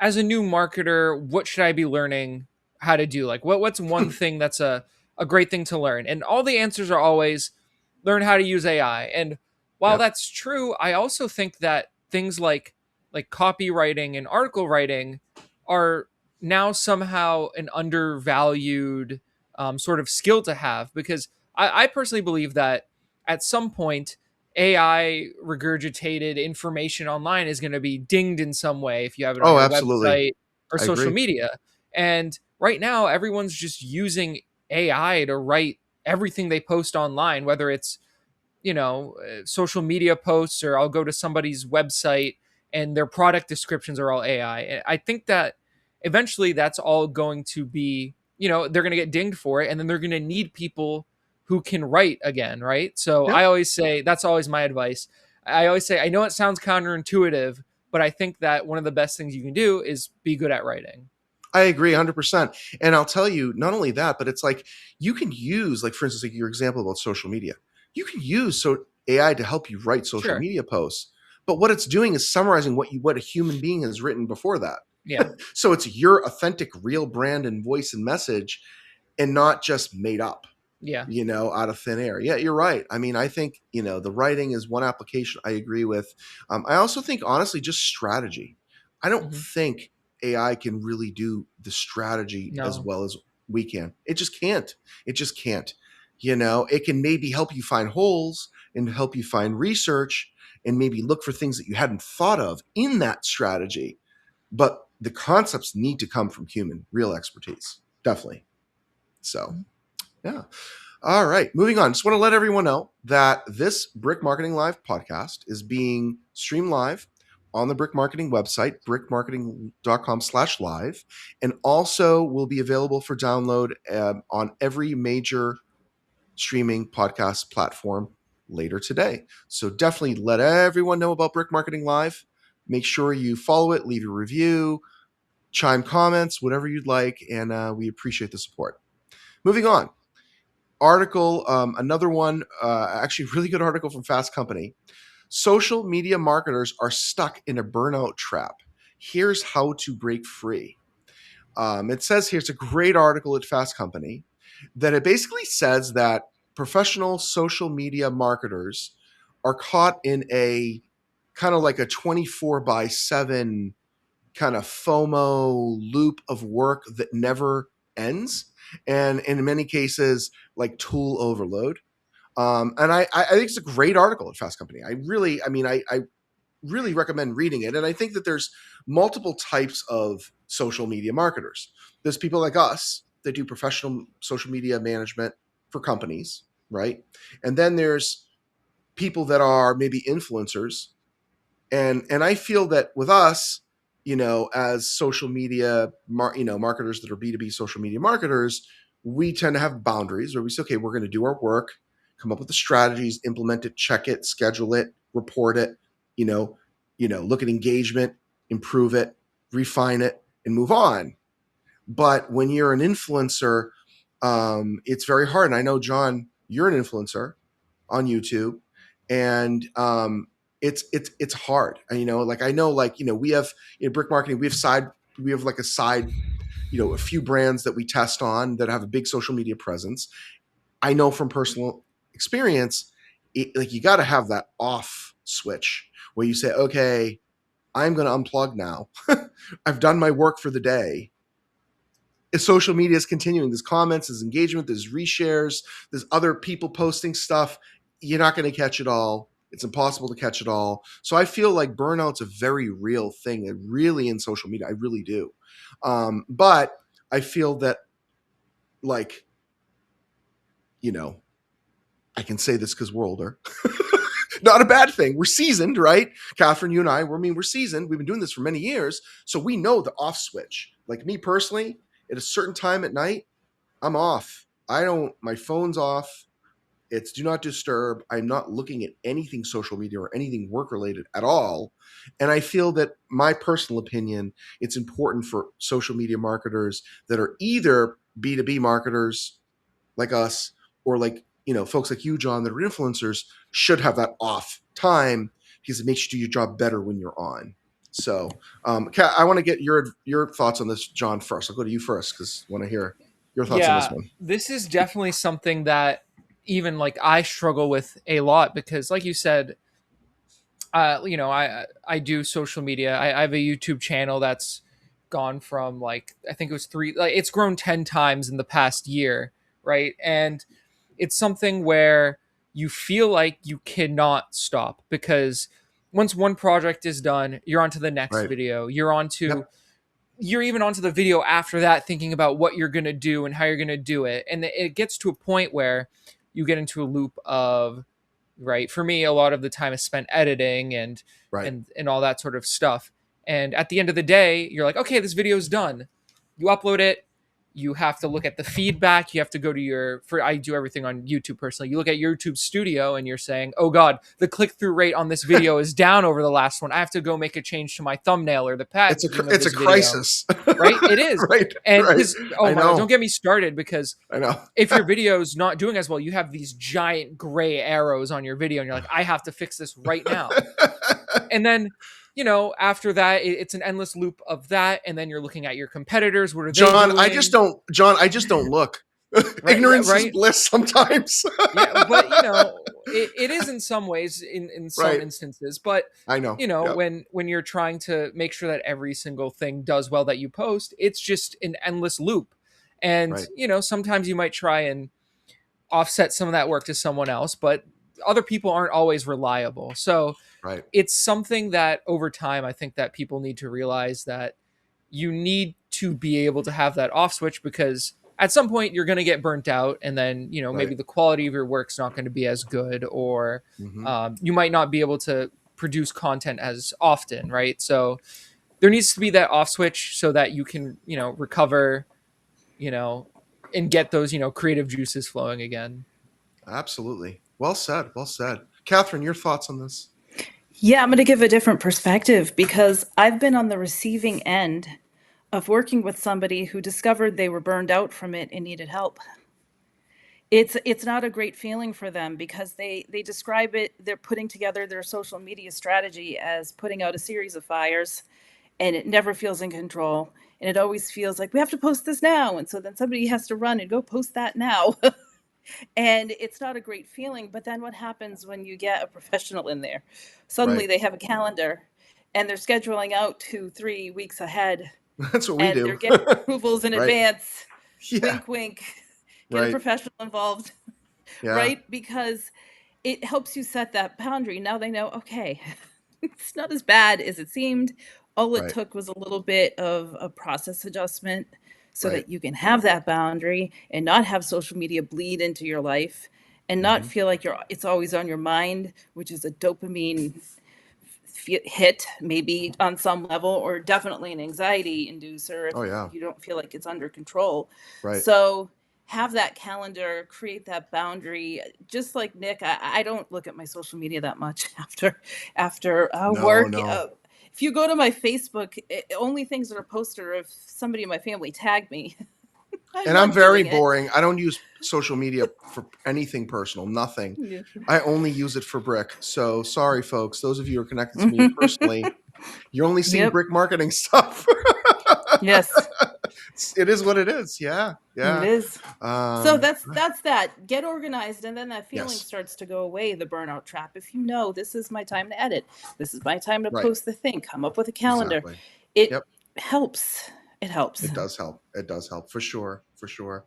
as a new marketer, what should I be learning how to do? Like what's one thing that's a great thing to learn? And all the answers are always learn how to use AI. And while Yep. that's true, I also think that things like copywriting and article writing are now somehow an undervalued sort of skill to have, because I personally believe that at some point AI regurgitated information online is going to be dinged in some way if you have it on Oh, your absolutely. website or I social agree. media. And right now, everyone's just using AI to write everything they post online, whether it's social media posts, or I'll go to somebody's website and their product descriptions are all AI. And I think that eventually that's all going to be, they're going to get dinged for it, and then they're going to need people who can write again, right? So Yep. I always say that's always my advice. I always say I know it sounds counterintuitive, but I think that one of the best things you can do is be good at writing. I agree 100%. And I'll tell you, not only that, but it's like you can use, like, for instance, like your example about social media, you can use AI to help you write social Sure. media posts. But what it's doing is summarizing what a human being has written before that. Yeah. So it's your authentic, real brand and voice and message, and not just made up, Yeah. out of thin air. Yeah, you're right. I mean, I think, the writing is one application I agree with. I also think, honestly, just strategy. I don't Hmm. think AI can really do the strategy as No. well as we can. It just can't. It just can't. It can maybe help you find holes and help you find research and maybe look for things that you hadn't thought of in that strategy. But the concepts need to come from human, real expertise. Definitely. So, yeah. All right, moving on. Just want to let everyone know that this Brick Marketing Live podcast is being streamed live on the Brick Marketing website, brickmarketing.com/live, and also will be available for download on every major streaming podcast platform later today. So definitely let everyone know about Brick Marketing Live. Make sure you follow it, leave a review, chime comments, whatever you'd like, and we appreciate the support. Moving on, article, another one, actually really good article from Fast Company. Social media marketers are stuck in a burnout trap. Here's how to break free. It says here, it's a great article at Fast Company, that it basically says that professional social media marketers are caught in a kind of like a 24/7 kind of FOMO loop of work that never ends. And in many cases, like tool overload. And I think it's a great article at Fast Company. I really recommend reading it. And I think that there's multiple types of social media marketers. There's people like us that do professional social media management for companies, right? And then there's people that are maybe influencers, and I feel that with us, as social media marketers that are B2B social media marketers, we tend to have boundaries where we say, okay, we're going to do our work, come up with the strategies, implement it, check it, schedule it, report it, you know look at engagement, improve it, refine it, and move on. But when you're an influencer, it's very hard. And I know, John, you're an influencer on YouTube, and it's hard. And, like, I know, like, we have in Brick Marketing, we have like a side, a few brands that we test on that have a big social media presence. I know from personal experience, like, you got to have that off switch where you say, okay, I'm going to unplug now. I've done my work for the day. If social media is continuing, there's comments, there's engagement, there's reshares, there's other people posting stuff. You're not going to catch it all. It's impossible to catch it all. So I feel like burnout's a very real thing, really, in social media. I really do. But I feel that, like, you know, I can say this because we're older. Not a bad thing. We're seasoned, right? Catherine, you and we're seasoned. We've been doing this for many years. So we know the off switch. Like, me personally, at a certain time at night, I'm off. My phone's off. It's do not disturb. I'm not looking at anything social media or anything work related at all. And I feel that, my personal opinion, it's important for social media marketers that are either B2B marketers like us, or like, folks like you, John, that are influencers, should have that off time, because it makes you do your job better when you're on. So, Kat, I want to get your thoughts on this, John, first. I'll go to you first because I want to hear your thoughts on this Yeah, one. this is definitely something that even like I struggle with a lot because, like you said, I do social media. I have a YouTube channel that's gone from like I think it was three. Like it's grown 10 times in the past year, right? And it's something where you feel like you cannot stop because once one project is done, you're on to the next Right. video. You're even onto the video after that thinking about what you're going to do and how you're going to do it, and it gets to a point where you get into a loop of, right, for me a lot of the time is spent editing Right. and all that sort of stuff, and at the end of the day you're like, okay, this video is done. You upload it, you have to look at the feedback, you have to go to your, for I do everything on YouTube personally, you look at YouTube Studio and you're saying, oh god, the click-through rate on this video is down over the last one, I have to go make a change to my thumbnail or the packaging of It's a this video. crisis. Right, it is. Right. And Right. because, oh I my god, know. don't get me started, because I know. if your video's not doing as well, you have these giant gray arrows on your video and you're like, I have to fix this right now. And then, after that, it's an endless loop of that. And then you're looking at your competitors. What are they John, doing? I just don't look. Right. Yeah. Ignorance is Right. bliss sometimes. Yeah. But, it is in some ways, in some Right. instances. But, I know. Yep. when you're trying to make sure that every single thing does well that you post, it's just an endless loop. And, Right. Sometimes you might try and offset some of that work to someone else, but other people aren't always reliable. So Right. it's something that over time, I think that people need to realize that you need to be able to have that off switch, because at some point you're going to get burnt out, and then, maybe Right. the quality of your work's not going to be as good, or Mm-hmm. you might not be able to produce content as often. Right. So there needs to be that off switch so that you can, recover, you know, and get those, creative juices flowing again. Absolutely. Well said. Well said. Catherine, your thoughts on this? Yeah, I'm going to give a different perspective because I've been on the receiving end of working with somebody who discovered they were burned out from it and needed help. It's not a great feeling for them because they describe it, they're putting together their social media strategy as putting out a series of fires, and it never feels in control, and it always feels like we have to post this now, and so then somebody has to run and go post that now. And it's not a great feeling. But then what happens when you get a professional in there? Suddenly Right. they have a calendar and they're scheduling out 2 3 weeks ahead, That's what we and they're do. getting approvals in Right. advance. Yeah. Wink wink. Get a Right. professional involved. Yeah. Right, because it helps you set that boundary. Now they know, okay, it's not as bad as it seemed. All it Right. took was a little bit of a process adjustment so Right. that you can have that boundary and not have social media bleed into your life and not Mm-hmm. feel like it's always on your mind, which is a dopamine hit, maybe on some level, or definitely an anxiety inducer if Oh yeah. you don't feel like it's under control. Right. So have that calendar, create that boundary. Just like Nick, I don't look at my social media that much after No, work. no. If you go to my Facebook, only things that are posted are if somebody in my family tagged me. I'm And I'm not very doing it. boring. I don't use social media for anything personal, nothing. Yeah. I only use it for Brick. So sorry, folks. Those of you who are connected to me personally, you're only seeing Yep. Brick marketing stuff. Yes, It is what it is. Yeah. it Yeah. is. So Um, that's that. Get organized, and then that feeling yes. starts to go away. The burnout trap. If you know this is my time to edit, this is my time to Right. post the thing. Come up with a calendar. Exactly. It Yep. helps. It helps. It does help. It does help for sure. For sure.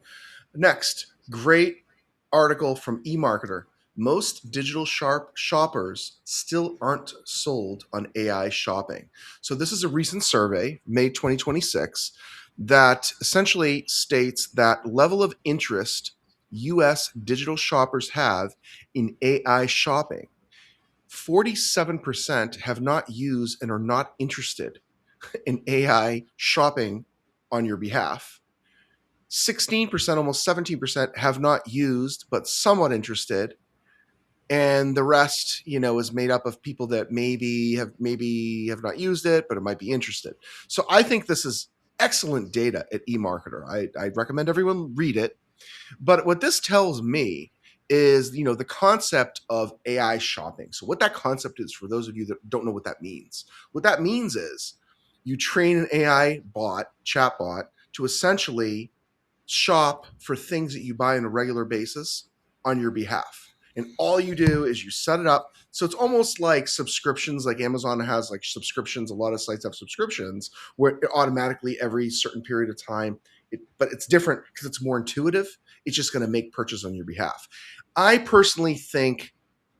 Next, great article from eMarketer. Most digital shoppers still aren't sold on AI shopping. So this is a recent survey, May 2026, that essentially states that level of interest US digital shoppers have in AI shopping. 47% have not used and are not interested in AI shopping on your behalf. 16%, almost 17%, have not used but somewhat interested, and the rest, is made up of people that maybe have not used it, but it might be interested. So I think this is excellent data at eMarketer. I recommend everyone read it. But what this tells me is, the concept of AI shopping. So what that concept is, for those of you that don't know what that means is you train an AI chatbot, to essentially shop for things that you buy on a regular basis on your behalf. And all you do is you set it up. So it's almost like subscriptions, like Amazon has like subscriptions. A lot of sites have subscriptions where it automatically every certain period of time, but it's different because it's more intuitive. It's just going to make purchase on your behalf. I personally think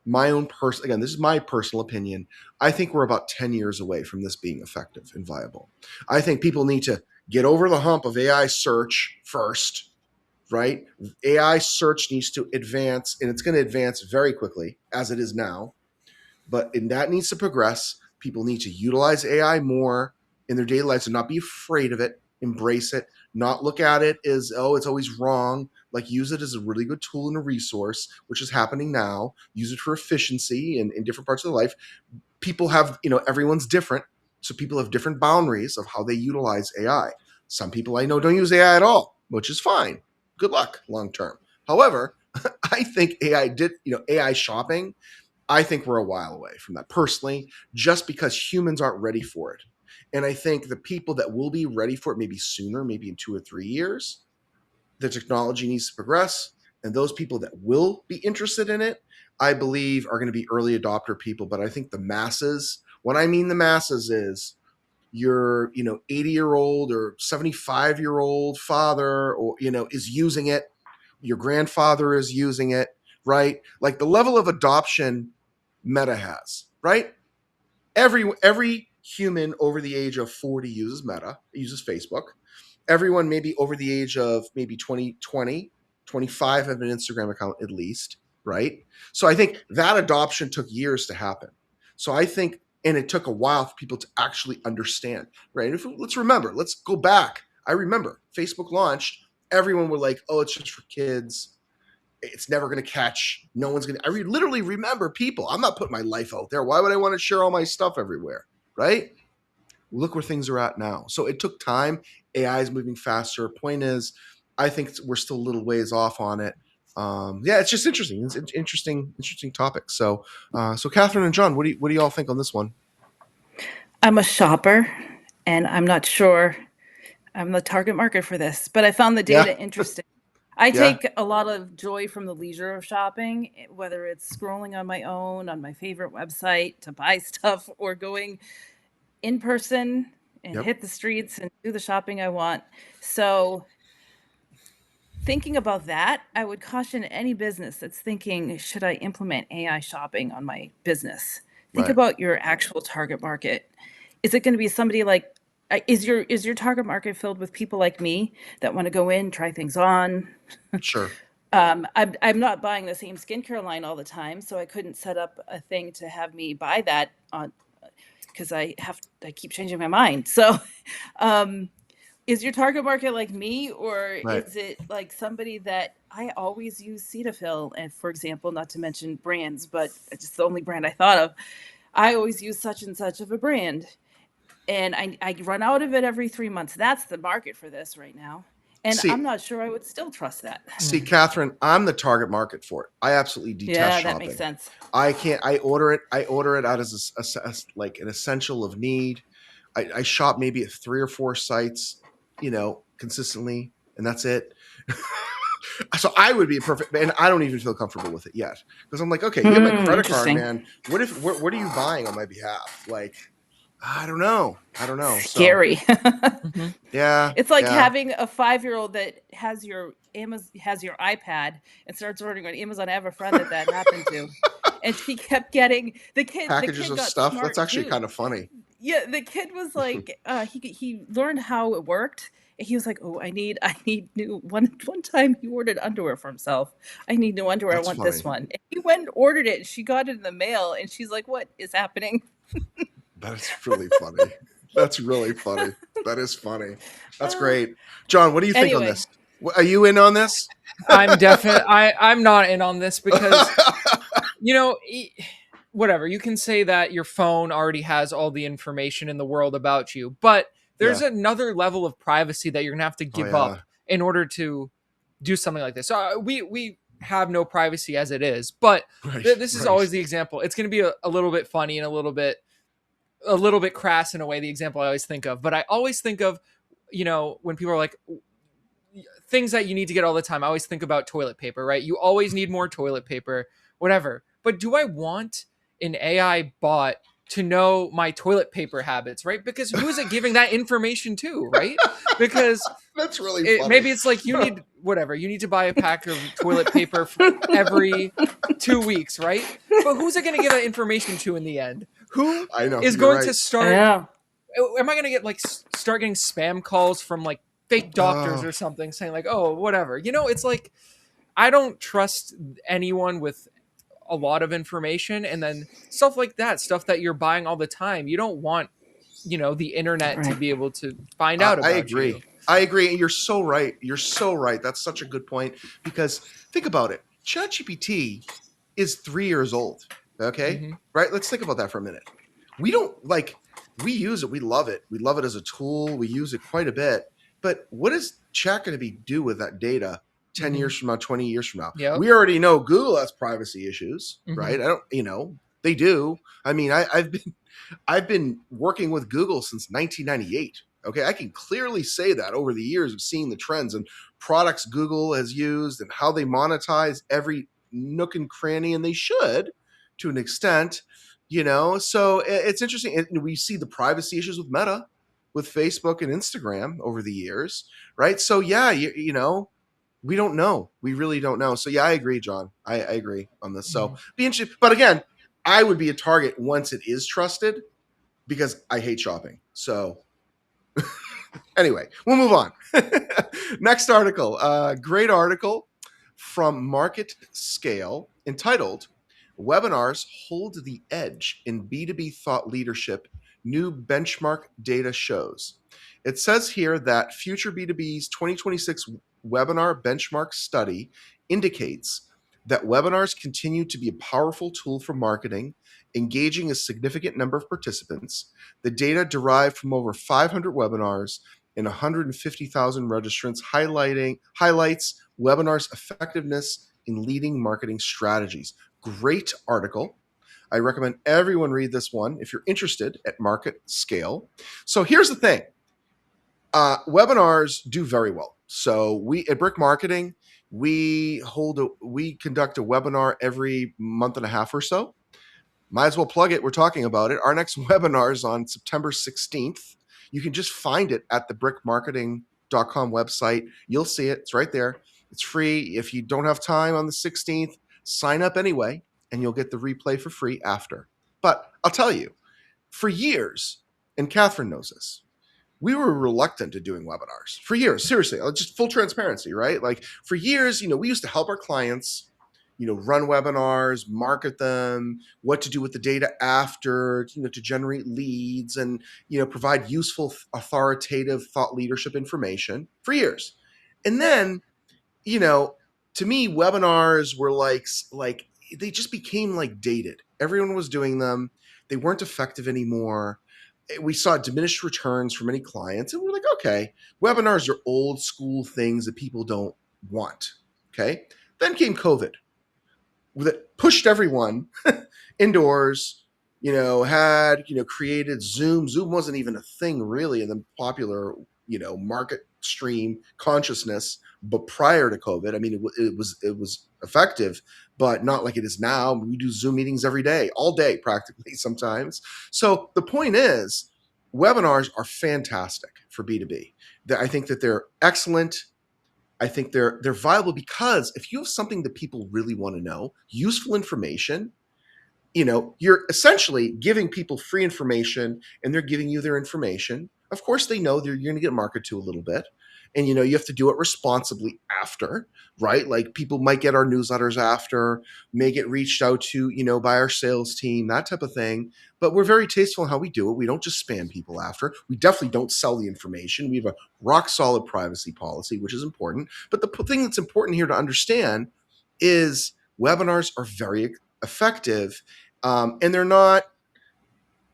again, this is my personal opinion. I think we're about 10 years away from this being effective and viable. I think people need to get over the hump of AI search first, right? AI search needs to advance, and it's going to advance very quickly as it is now. And that needs to progress. People need to utilize AI more in their daily lives and not be afraid of it, embrace it, not look at it as, oh, it's always wrong. Like, use it as a really good tool and a resource, which is happening now. Use it for efficiency in different parts of their life. People have, everyone's different. So people have different boundaries of how they utilize AI. Some people I know don't use AI at all, which is fine. Good luck long term. However, I think AI shopping, I think we're a while away from that personally, just because humans aren't ready for it. And I think the people that will be ready for it, maybe sooner, maybe in 2 or 3 years, the technology needs to progress. And those people that will be interested in it, I believe, are going to be early adopter people. But I think the masses, what I mean the masses is your 80-year-old or 75-year-old father, or is using it, your grandfather is using it, right? Like the level of adoption Meta has, right? Every human over the age of 40 uses Meta, uses Facebook. Everyone maybe over the age of maybe 25 have an Instagram account at least, right? So I think that adoption took years to happen. So I think, and it took a while for people to actually understand, right? Let's go back. I remember Facebook launched, everyone were like, oh, it's just for kids. It's never going to catch. No one's going to. Literally remember people. I'm not putting my life out there. Why would I want to share all my stuff everywhere? Right? Look where things are at now. So it took time. AI is moving faster. Point is, I think we're still a little ways off on it. Yeah, it's just interesting. It's an interesting topic. So Catherine and John, what do y'all think on this one? I'm a shopper, and I'm not sure I'm the target market for this, but I found the Yeah, data interesting. I yeah, take a lot of joy from the leisure of shopping, whether it's scrolling on my own, on my favorite website to buy stuff, or going in person and yep, hit the streets and do the shopping I want. So, thinking about that, I would caution any business that's thinking, should I implement AI shopping on my business? Think right, about your actual target market. Is it going to be somebody like, is your target market filled with people like me that want to go in, try things on? sure, I'm not buying the same skincare line all the time, so I couldn't set up a thing to have me buy that on, because I keep changing my mind. So, um, is your target market like me, or right. is it like somebody that I always use Cetaphil, and for example, not to mention brands, but it's just the only brand I thought of. I always use such and such of a brand, and I run out of it every 3 months. That's the market for this right now, and I'm See, not sure I would still trust that. See, Catherine, I'm the target market for it. I absolutely detest Yeah, that makes shopping. sense. I can't. I order it. I order it out as like an essential of need. I shop maybe at 3 or 4 sites, consistently, and that's it. So I would be a perfect, and I don't even feel comfortable with it yet because I'm like, okay, you have my credit card, Interesting. man. What are you buying on my behalf? Like, I don't know. I don't know. So Scary. Mhm. yeah, It's like yeah, having a 5-year-old that has your iPad and starts ordering on Amazon. I have a friend that happened to, and she kept getting the packages kid of got stuff. That's smart actually too. kind of funny. Yeah, the kid was like, he learned how it worked. And he was like, "Oh, I need new one time he ordered underwear for himself. I need new underwear. I That's want this funny. one." And he went and ordered it. She got it in the mail, and she's like, "What is happening?" That is really funny. That's really funny. That is funny. That's Uh, great. John, what do you think on anyway, this? Are you in on this? I'm not in on this because you know whatever, you can say that your phone already has all the information in the world about you, but there's Yeah. another level of privacy that you're gonna have to Oh give yeah. up in order to do something like this. So we have no privacy as it is. But Right, this is right. always the example. It's going to be a little bit funny and a little bit crass in a way, the example I always think of. But I always think of, when people are like, things that you need to get all the time. I always think about toilet paper, right? You always need more toilet paper, whatever. But do I want an AI bot to know my toilet paper habits, right? Because who is it giving that information to, right? Because That's really funny. maybe it's like you need to buy a pack of toilet paper every 2 weeks, right? But who's it going to give that information to in the end? Who I know, is you're going right. to start? Yeah. Am I going to get like start getting spam calls from like fake doctors Uh, or something saying like, oh, whatever? It's like I don't trust anyone with a lot of information, and then stuff like that, stuff that you're buying all the time. You don't want the internet to Right. be able to find out I about you. agree. I agree. And you're so right. You're so right. That's such a good point because think about it. ChatGPT is 3 years old. Okay. Mm-hmm. Right. Let's think about that for a minute. We don't we use it. We love it. We love it as a tool. We use it quite a bit. But what is chat going to do with that data 10 Mm-hmm. years from now, 20 years from now? Yep. We already know Google has privacy issues, Mm-hmm. right? They do. I mean, I've been working with Google since 1998. Okay, I can clearly say that over the years of seeing the trends and products Google has used and how they monetize every nook and cranny, and they should to an extent, So it's interesting. And we see the privacy issues with Meta, with Facebook and Instagram over the years, right? So yeah, we don't know. We really don't know. So yeah, I agree, John. I agree on this. So Mm-hmm. be interesting. But again, I would be a target once it is trusted because I hate shopping. So anyway, we'll move on. Next article, great article from Market Scale entitled Webinars Hold the Edge in B2B Thought Leadership, New Benchmark Data Shows. It says here that Future B2B's 2026 webinar benchmark study indicates that webinars continue to be a powerful tool for marketing, engaging a significant number of participants. The data derived from over 500 webinars and 150,000 registrants highlights webinars' effectiveness in leading marketing strategies. Great article. I recommend everyone read this one if you're interested at Market Scale. So here's the thing. Webinars do very well. So we at Brick Marketing, we conduct a webinar every month and a half or so. Might as well plug it. We're talking about it. Our next webinar is on September 16th. You can just find it at the brickmarketing.com website. You'll see it. It's right there. It's free. If you don't have time on the 16th, sign up anyway, and you'll get the replay for free after. But I'll tell you, for years, and Catherine knows this, we were reluctant to doing webinars for years. Seriously, just full transparency, right? Like for years, we used to help our clients, run webinars, market them, what to do with the data after, to generate leads and, provide useful, authoritative thought leadership information for years. And then, to me, webinars were like they just became like dated. Everyone was doing them. They weren't effective anymore. We saw diminished returns for many clients, and we're like, okay, webinars are old school things that people don't want. Okay. Then came COVID that pushed everyone indoors, had, created Zoom. Zoom wasn't even a thing really in the popular, market stream consciousness. But prior to COVID, I mean, it was effective, but not like it is now. We do Zoom meetings every day, all day, practically sometimes. So the point is, webinars are fantastic for B2B. I think that they're excellent. I think they're viable because if you have something that people really want to know, useful information, you're essentially giving people free information and they're giving you their information. Of course, they know you're going to get marketed to a little bit. And, you have to do it responsibly after, right? Like people might get our newsletters after, may get reached out to, by our sales team, that type of thing. But we're very tasteful in how we do it. We don't just spam people after. We definitely don't sell the information. We have a rock solid privacy policy, which is important. But the thing that's important here to understand is webinars are very effective. And they're not,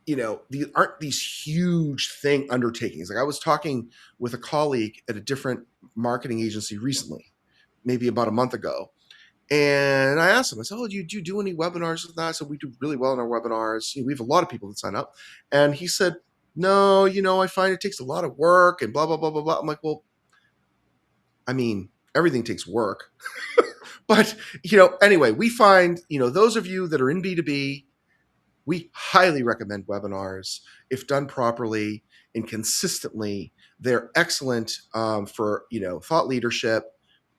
these aren't these huge undertakings. Like I was talking with a colleague at a different marketing agency recently, maybe about a month ago, And I asked him, I said, "Oh, do you do any webinars with that?" I said, "We do really well in our webinars. We have a lot of people that sign up." And he said, "No, I find it takes a lot of work and blah, blah, blah, blah, blah." I'm like, well, I mean, everything takes work. But, anyway, we find, those of you that are in B2B, we highly recommend webinars if done properly and consistently. They're excellent for thought leadership,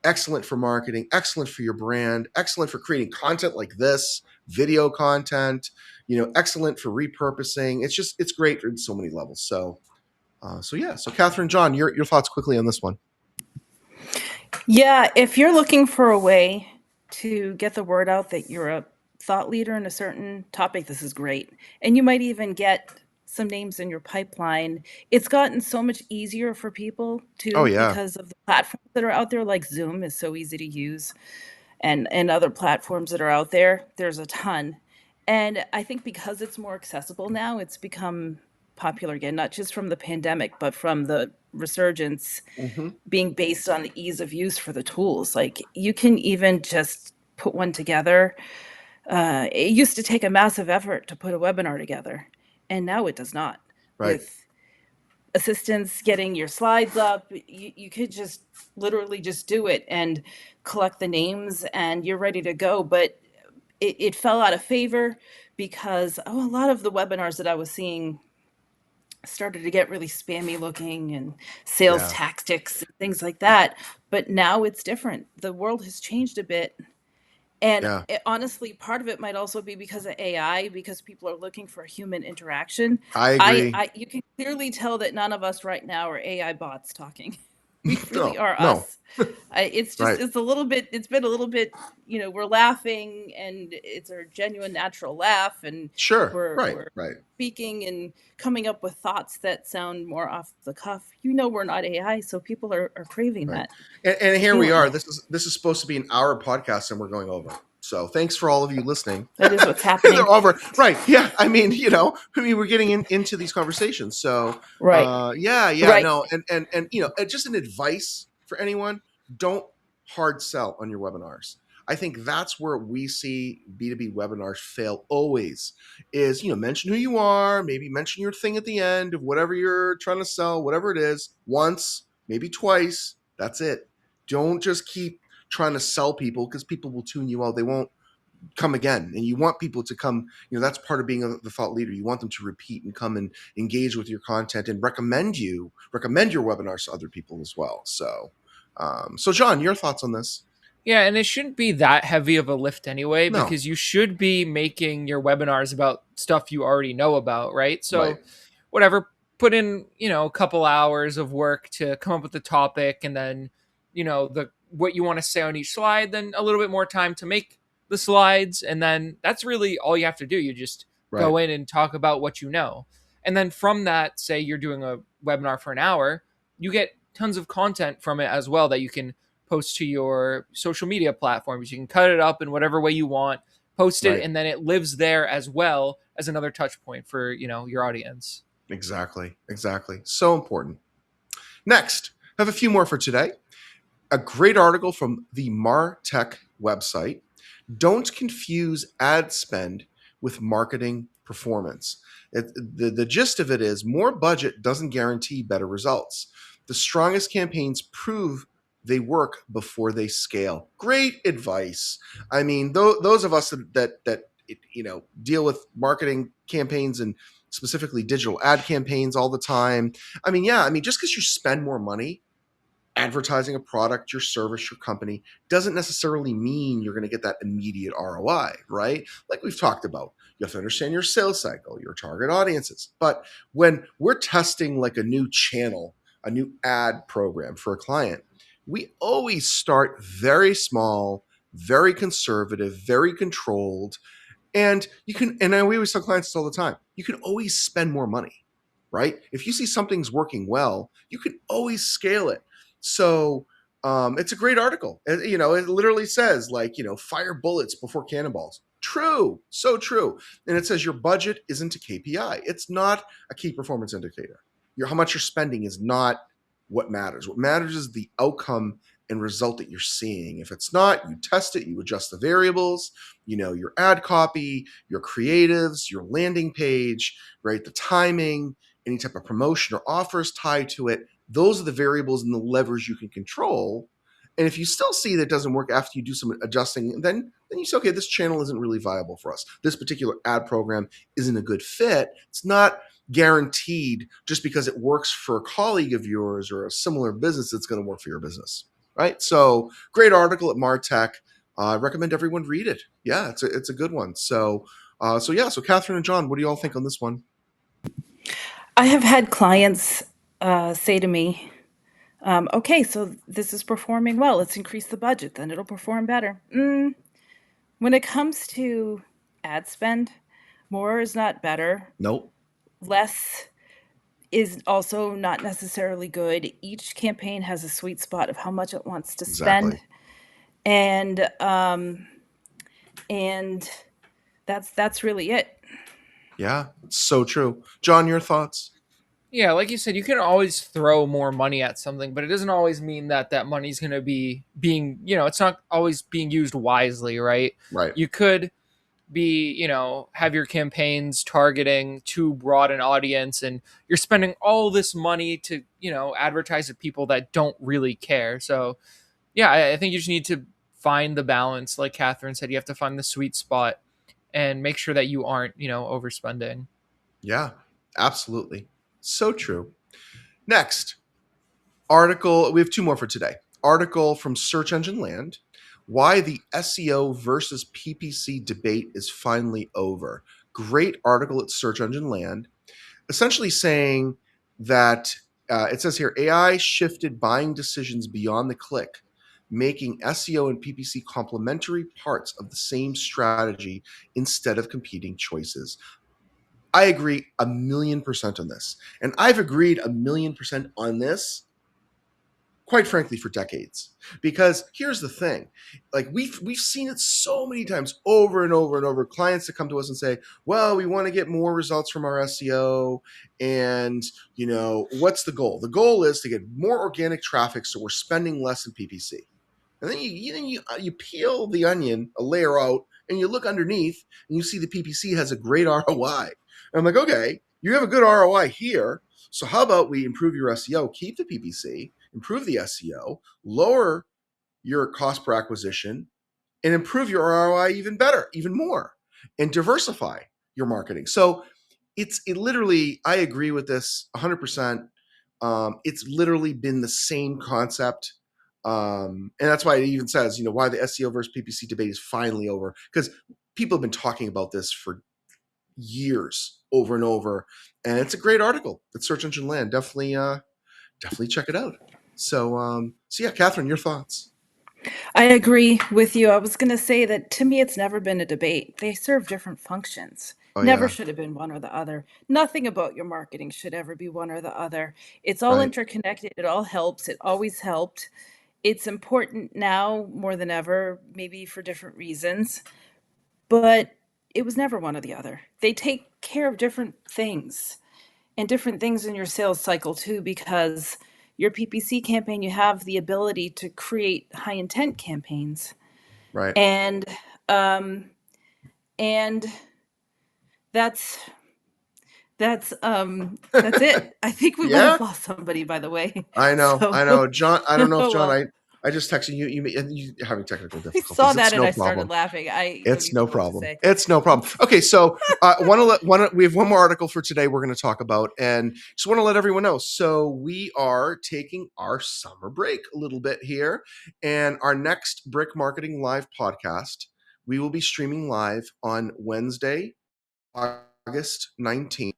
excellent for marketing, excellent for your brand, excellent for creating content like this, video content, excellent for repurposing. It's great in so many levels. So yeah. So Catherine, John, your thoughts quickly on this one. Yeah, if you're looking for a way to get the word out that you're a thought leader in a certain topic, this is great. And you might even get some names in your pipeline. It's gotten so much easier for people Oh too yeah. because of the platforms that are out there, like Zoom is so easy to use, and other platforms that are out there. There's a ton. And I think because it's more accessible now, it's become popular again, not just from the pandemic, but from the resurgence Mm-hmm. being based on the ease of use for the tools. Like you can even just put one together. It used to take a massive effort to put a webinar together, and now it does not. Right. With assistance getting your slides up, you could just literally just do it and collect the names, and you're ready to go. But it fell out of favor because a lot of the webinars that I was seeing started to get really spammy looking and sales Yeah. tactics and things like that. But now it's different. The world has changed a bit. And Yeah. honestly, part of it might also be because of AI, because people are looking for human interaction. I agree. You can clearly tell that none of us right now are AI bots talking. We really No. are No. us. It's just, Right. it's a little bit, it's been a little bit, we're laughing and it's a genuine natural laugh, and Sure. we're, Right. we're Right. speaking and coming up with thoughts that sound more off the cuff. We're not AI, so people are craving Right. that. And They're here we feeling are. it. This is supposed to be an hour podcast, and we're going over. So thanks for all of you listening. That is what's They're happening. over. Right. Yeah. We're getting into these conversations. So Right. yeah. Right. No. And just an advice for anyone: don't hard sell on your webinars. I think that's where we see B2B webinars fail always is, mention who you are, maybe mention your thing at the end of whatever you're trying to sell, whatever it is, once, maybe twice. That's it. Don't just keep trying to sell people because people will tune you out. They won't come again. And you want people to come, that's part of being the thought leader. You want them to repeat and come and engage with your content and recommend your webinars to other people as well. So John, your thoughts on this? Yeah, and it shouldn't be that heavy of a lift anyway, No. because you should be making your webinars about stuff you already know about, right? Right. So, whatever, put in, a couple hours of work to come up with the topic, and then, the what you want to say on each slide, then a little bit more time to make the slides, and then that's really all you have to do. You just Right. go in and talk about what you know. And then from that, say you're doing a webinar for an hour, you get tons of content from it as well that you can post to your social media platforms. You can cut it up in whatever way you want, post it, Right. and then it lives there as well as another touch point for, your audience. Exactly. So important. Next, I have a few more for today. A great article from the MarTech website. Don't confuse ad spend with marketing performance. The gist of it is more budget doesn't guarantee better results. The strongest campaigns prove they work before they scale. Great advice. I mean, those of us that deal with marketing campaigns and specifically digital ad campaigns all the time. Just because you spend more money advertising a product, your service, your company doesn't necessarily mean you're going to get that immediate ROI, right? Like we've talked about, you have to understand your sales cycle, your target audiences. But when we're testing like a new channel, a new ad program for a client, we always start very small, very conservative, very controlled. And we always tell clients this all the time, you can always spend more money, right? If you see something's working well, you can always scale it. So it's a great article. It literally says fire bullets before cannonballs. True. So true. And it says your budget isn't a KPI. It's not a key performance indicator. How much you're spending is not what matters. What matters is the outcome and result that you're seeing. If it's not, you test it, you adjust the variables, your ad copy, your creatives, your landing page, right? The timing, any type of promotion or offers tied to it. Those are the variables and the levers you can control. And if you still see that it doesn't work after you do some adjusting, then you say, okay, this channel isn't really viable for us. This particular ad program isn't a good fit. It's not guaranteed just because it works for a colleague of yours or a similar business that's going to work for your business, right? So great article at Martech. I recommend everyone read it. Yeah, it's a good one. So Catherine and John, what do you all think on this one? I have had clients say to me, okay, so this is performing well. Let's increase the budget, then it'll perform better. When it comes to ad spend, more is not better. Nope. Less is also not necessarily good. Each campaign has a sweet spot of how much it wants to spend, Exactly. and and that's really it. Yeah, it's so true. John, your thoughts? Yeah, like you said, you can always throw more money at something, but it doesn't always mean that that money's going to be being, it's not always being used wisely, right? Right. You could be, have your campaigns targeting too broad an audience and you're spending all this money to, advertise to people that don't really care. So, yeah, I think you just need to find the balance. Like Catherine said, you have to find the sweet spot and make sure that you aren't, overspending. Yeah, absolutely. So true. Next article. We have two more for today. Article from Search Engine Land. Why the SEO versus PPC debate is finally over. Great article at Search Engine Land, essentially saying that it says here AI shifted buying decisions beyond the click, making SEO and PPC complementary parts of the same strategy instead of competing choices. I agree 1,000,000% on this. And I've agreed 1,000,000% on this, quite frankly, for decades. Because here's the thing, like we've seen it so many times over and over and over. Clients that come to us and say, well, we want to get more results from our SEO. And what's the goal? The goal is to get more organic traffic, so we're spending less in PPC. And then you peel the onion a layer out and you look underneath and you see the PPC has a great ROI. And I'm like, okay, you have a good ROI here. So how about we improve your SEO, keep the PPC, improve the SEO, lower your cost per acquisition, and improve your ROI even better, even more, and diversify your marketing. So it literally, I agree with this 100%. It's literally been the same concept. And that's why it even says, why the SEO versus PPC debate is finally over. Because people have been talking about this for years, over and over. And it's a great article at Search Engine Land. Definitely check it out. So yeah, Catherine, your thoughts? I agree with you. I was going to say that to me, it's never been a debate. They serve different functions. Oh Never yeah, should have been one or the other. Nothing about your marketing should ever be one or the other. It's all right, interconnected. It all helps. It always helped. It's important now more than ever, maybe for different reasons, but it was never one or the other. They take care of different things and different things in your sales cycle too, because your PPC campaign, you have the ability to create high intent campaigns right. and um and that's that's it. I think we might Yeah, have lost somebody, by the way. I know, So I know, John. I don't know if oh John. well, I just texted you. You're having technical I saw difficulties. that It's and no I started problem. laughing. I don't It's even no know what to problem. say. It's no problem. Okay, so we have one more article for today we're going to talk about, and just want to let everyone know. So we are taking our summer break a little bit here, and our next Brick Marketing Live podcast, we will be streaming live on Wednesday, August 19th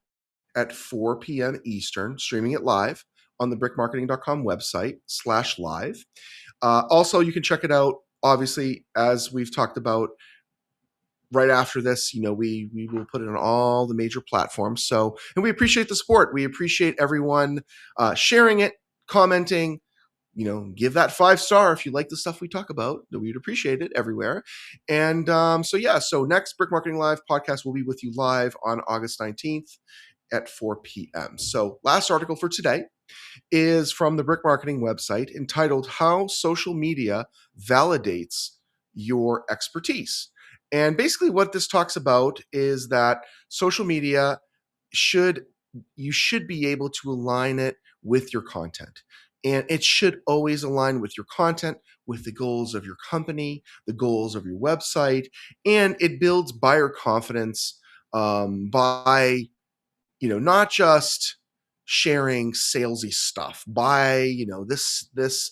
at 4 p.m. Eastern, streaming it live on the brickmarketing.com website /live. Also, you can check it out, obviously, as we've talked about right after this. We will put it on all the major platforms. So, and we appreciate the support. We appreciate everyone sharing it, commenting. Give that 5-star if you like the stuff we talk about. We'd appreciate it everywhere. And so next Brick Marketing Live podcast will be with you live on August 19th at 4 p.m. So last article for today. is from the Brick Marketing website entitled How Social Media Validates Your Expertise. And basically what this talks about is that social media you should be able to align it with your content. And it should always align with your content, with the goals of your company, the goals of your website, and it builds buyer confidence by not just sharing salesy stuff by this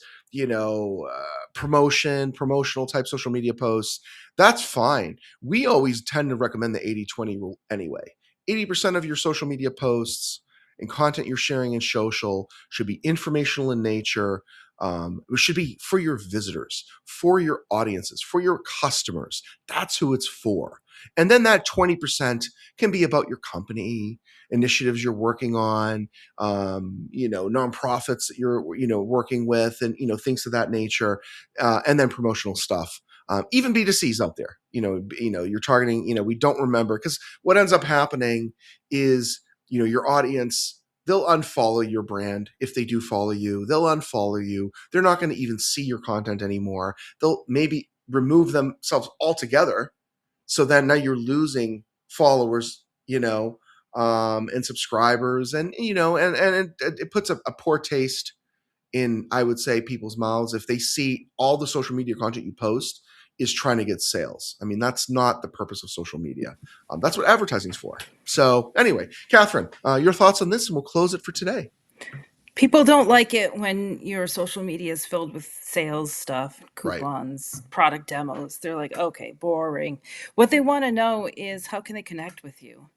promotional type social media posts. That's fine. We always tend to recommend the 80-20 rule anyway. 80% of your social media posts and content you're sharing in social should be informational in nature. It should be for your visitors, for your audiences, for your customers. That's who it's for. And then that 20% can be about your company, initiatives you're working on, nonprofits that you're, working with, and, things of that nature, and then promotional stuff. Even B2C's out there, you're targeting, we don't remember, because what ends up happening is, your audience, they'll unfollow your brand. If they do follow you, they'll unfollow you. They're not going to even see your content anymore. They'll maybe remove themselves altogether. So then now you're losing followers, and subscribers, and it puts a poor taste in, I would say, people's mouths if they see all the social media content you post is trying to get sales. I mean, that's not the purpose of social media. That's what advertising's for. So anyway, Catherine, your thoughts on this, and we'll close it for today. People don't like it when your social media is filled with sales stuff, Right. coupons, product demos. They're like, okay, boring. What they want to know is how can they connect with you?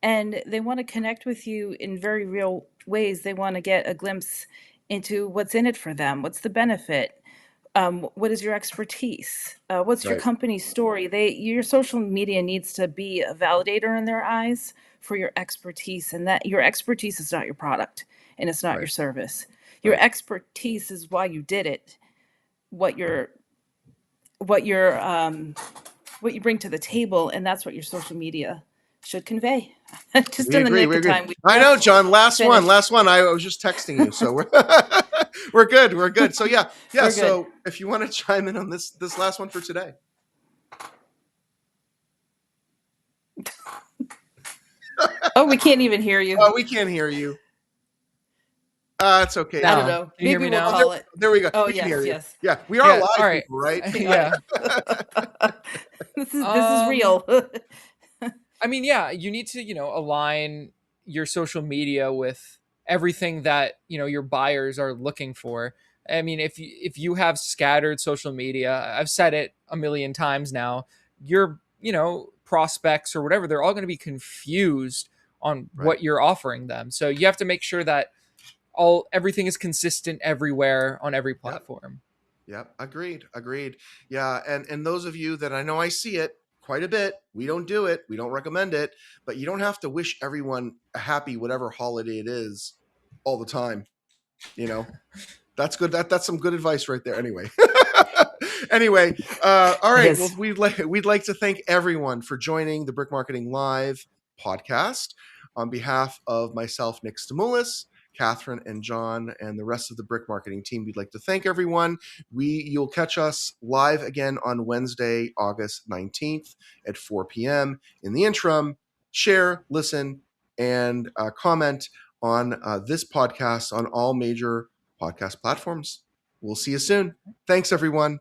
And they want to connect with you in very real ways. They want to get a glimpse into what's in it for them. What's the benefit? What is your expertise? What's your Right. company's story? Your social media needs to be a validator in their eyes for your expertise, and that your expertise is not your product and it's not your Right. service. Your Right. expertise is why you did it, what your what your what you bring to the table, and that's what your social media should convey. Just We in the agree. nick We of agree. time, we I know, just John. Last one. finished. Last one. I was just texting you, so we're we're good. We're good. So yeah, yeah. We're good. So if you want to chime in on this last one for today. Oh, we can't even hear you. Oh, we can't hear you. It's okay. I don't Now, know. can you hear Maybe me we'll now? call it. There we go. Oh, We can hear yes, you. yes. Yeah, we are Yeah. All live right. people, right? Yeah. This is Um, real. I mean, yeah, you need to, align your social media with everything that, your buyers are looking for. I mean, if you have scattered social media, I've said it a million times now, your, prospects or whatever, they're all going to be confused on Right. what you're offering them. So you have to make sure that everything is consistent everywhere on every Yep. platform. Yep. Agreed. Agreed. Yeah. And those of you that, I know I see it quite a bit, we don't do it. We don't recommend it, but you don't have to wish everyone a happy whatever holiday it is all the time. That's good. That's some good advice right there. Anyway. Anyway, all It right. Well, is. we'd like to thank everyone for joining the Brick Marketing Live podcast. On behalf of myself, Nick Stamoulis, Catherine and John, and the rest of the Brick Marketing team, we'd like to thank everyone. You'll catch us live again on Wednesday, August 19th at 4 p.m. In the interim, share, listen, and comment on this podcast on all major podcast platforms. We'll see you soon. Thanks, everyone.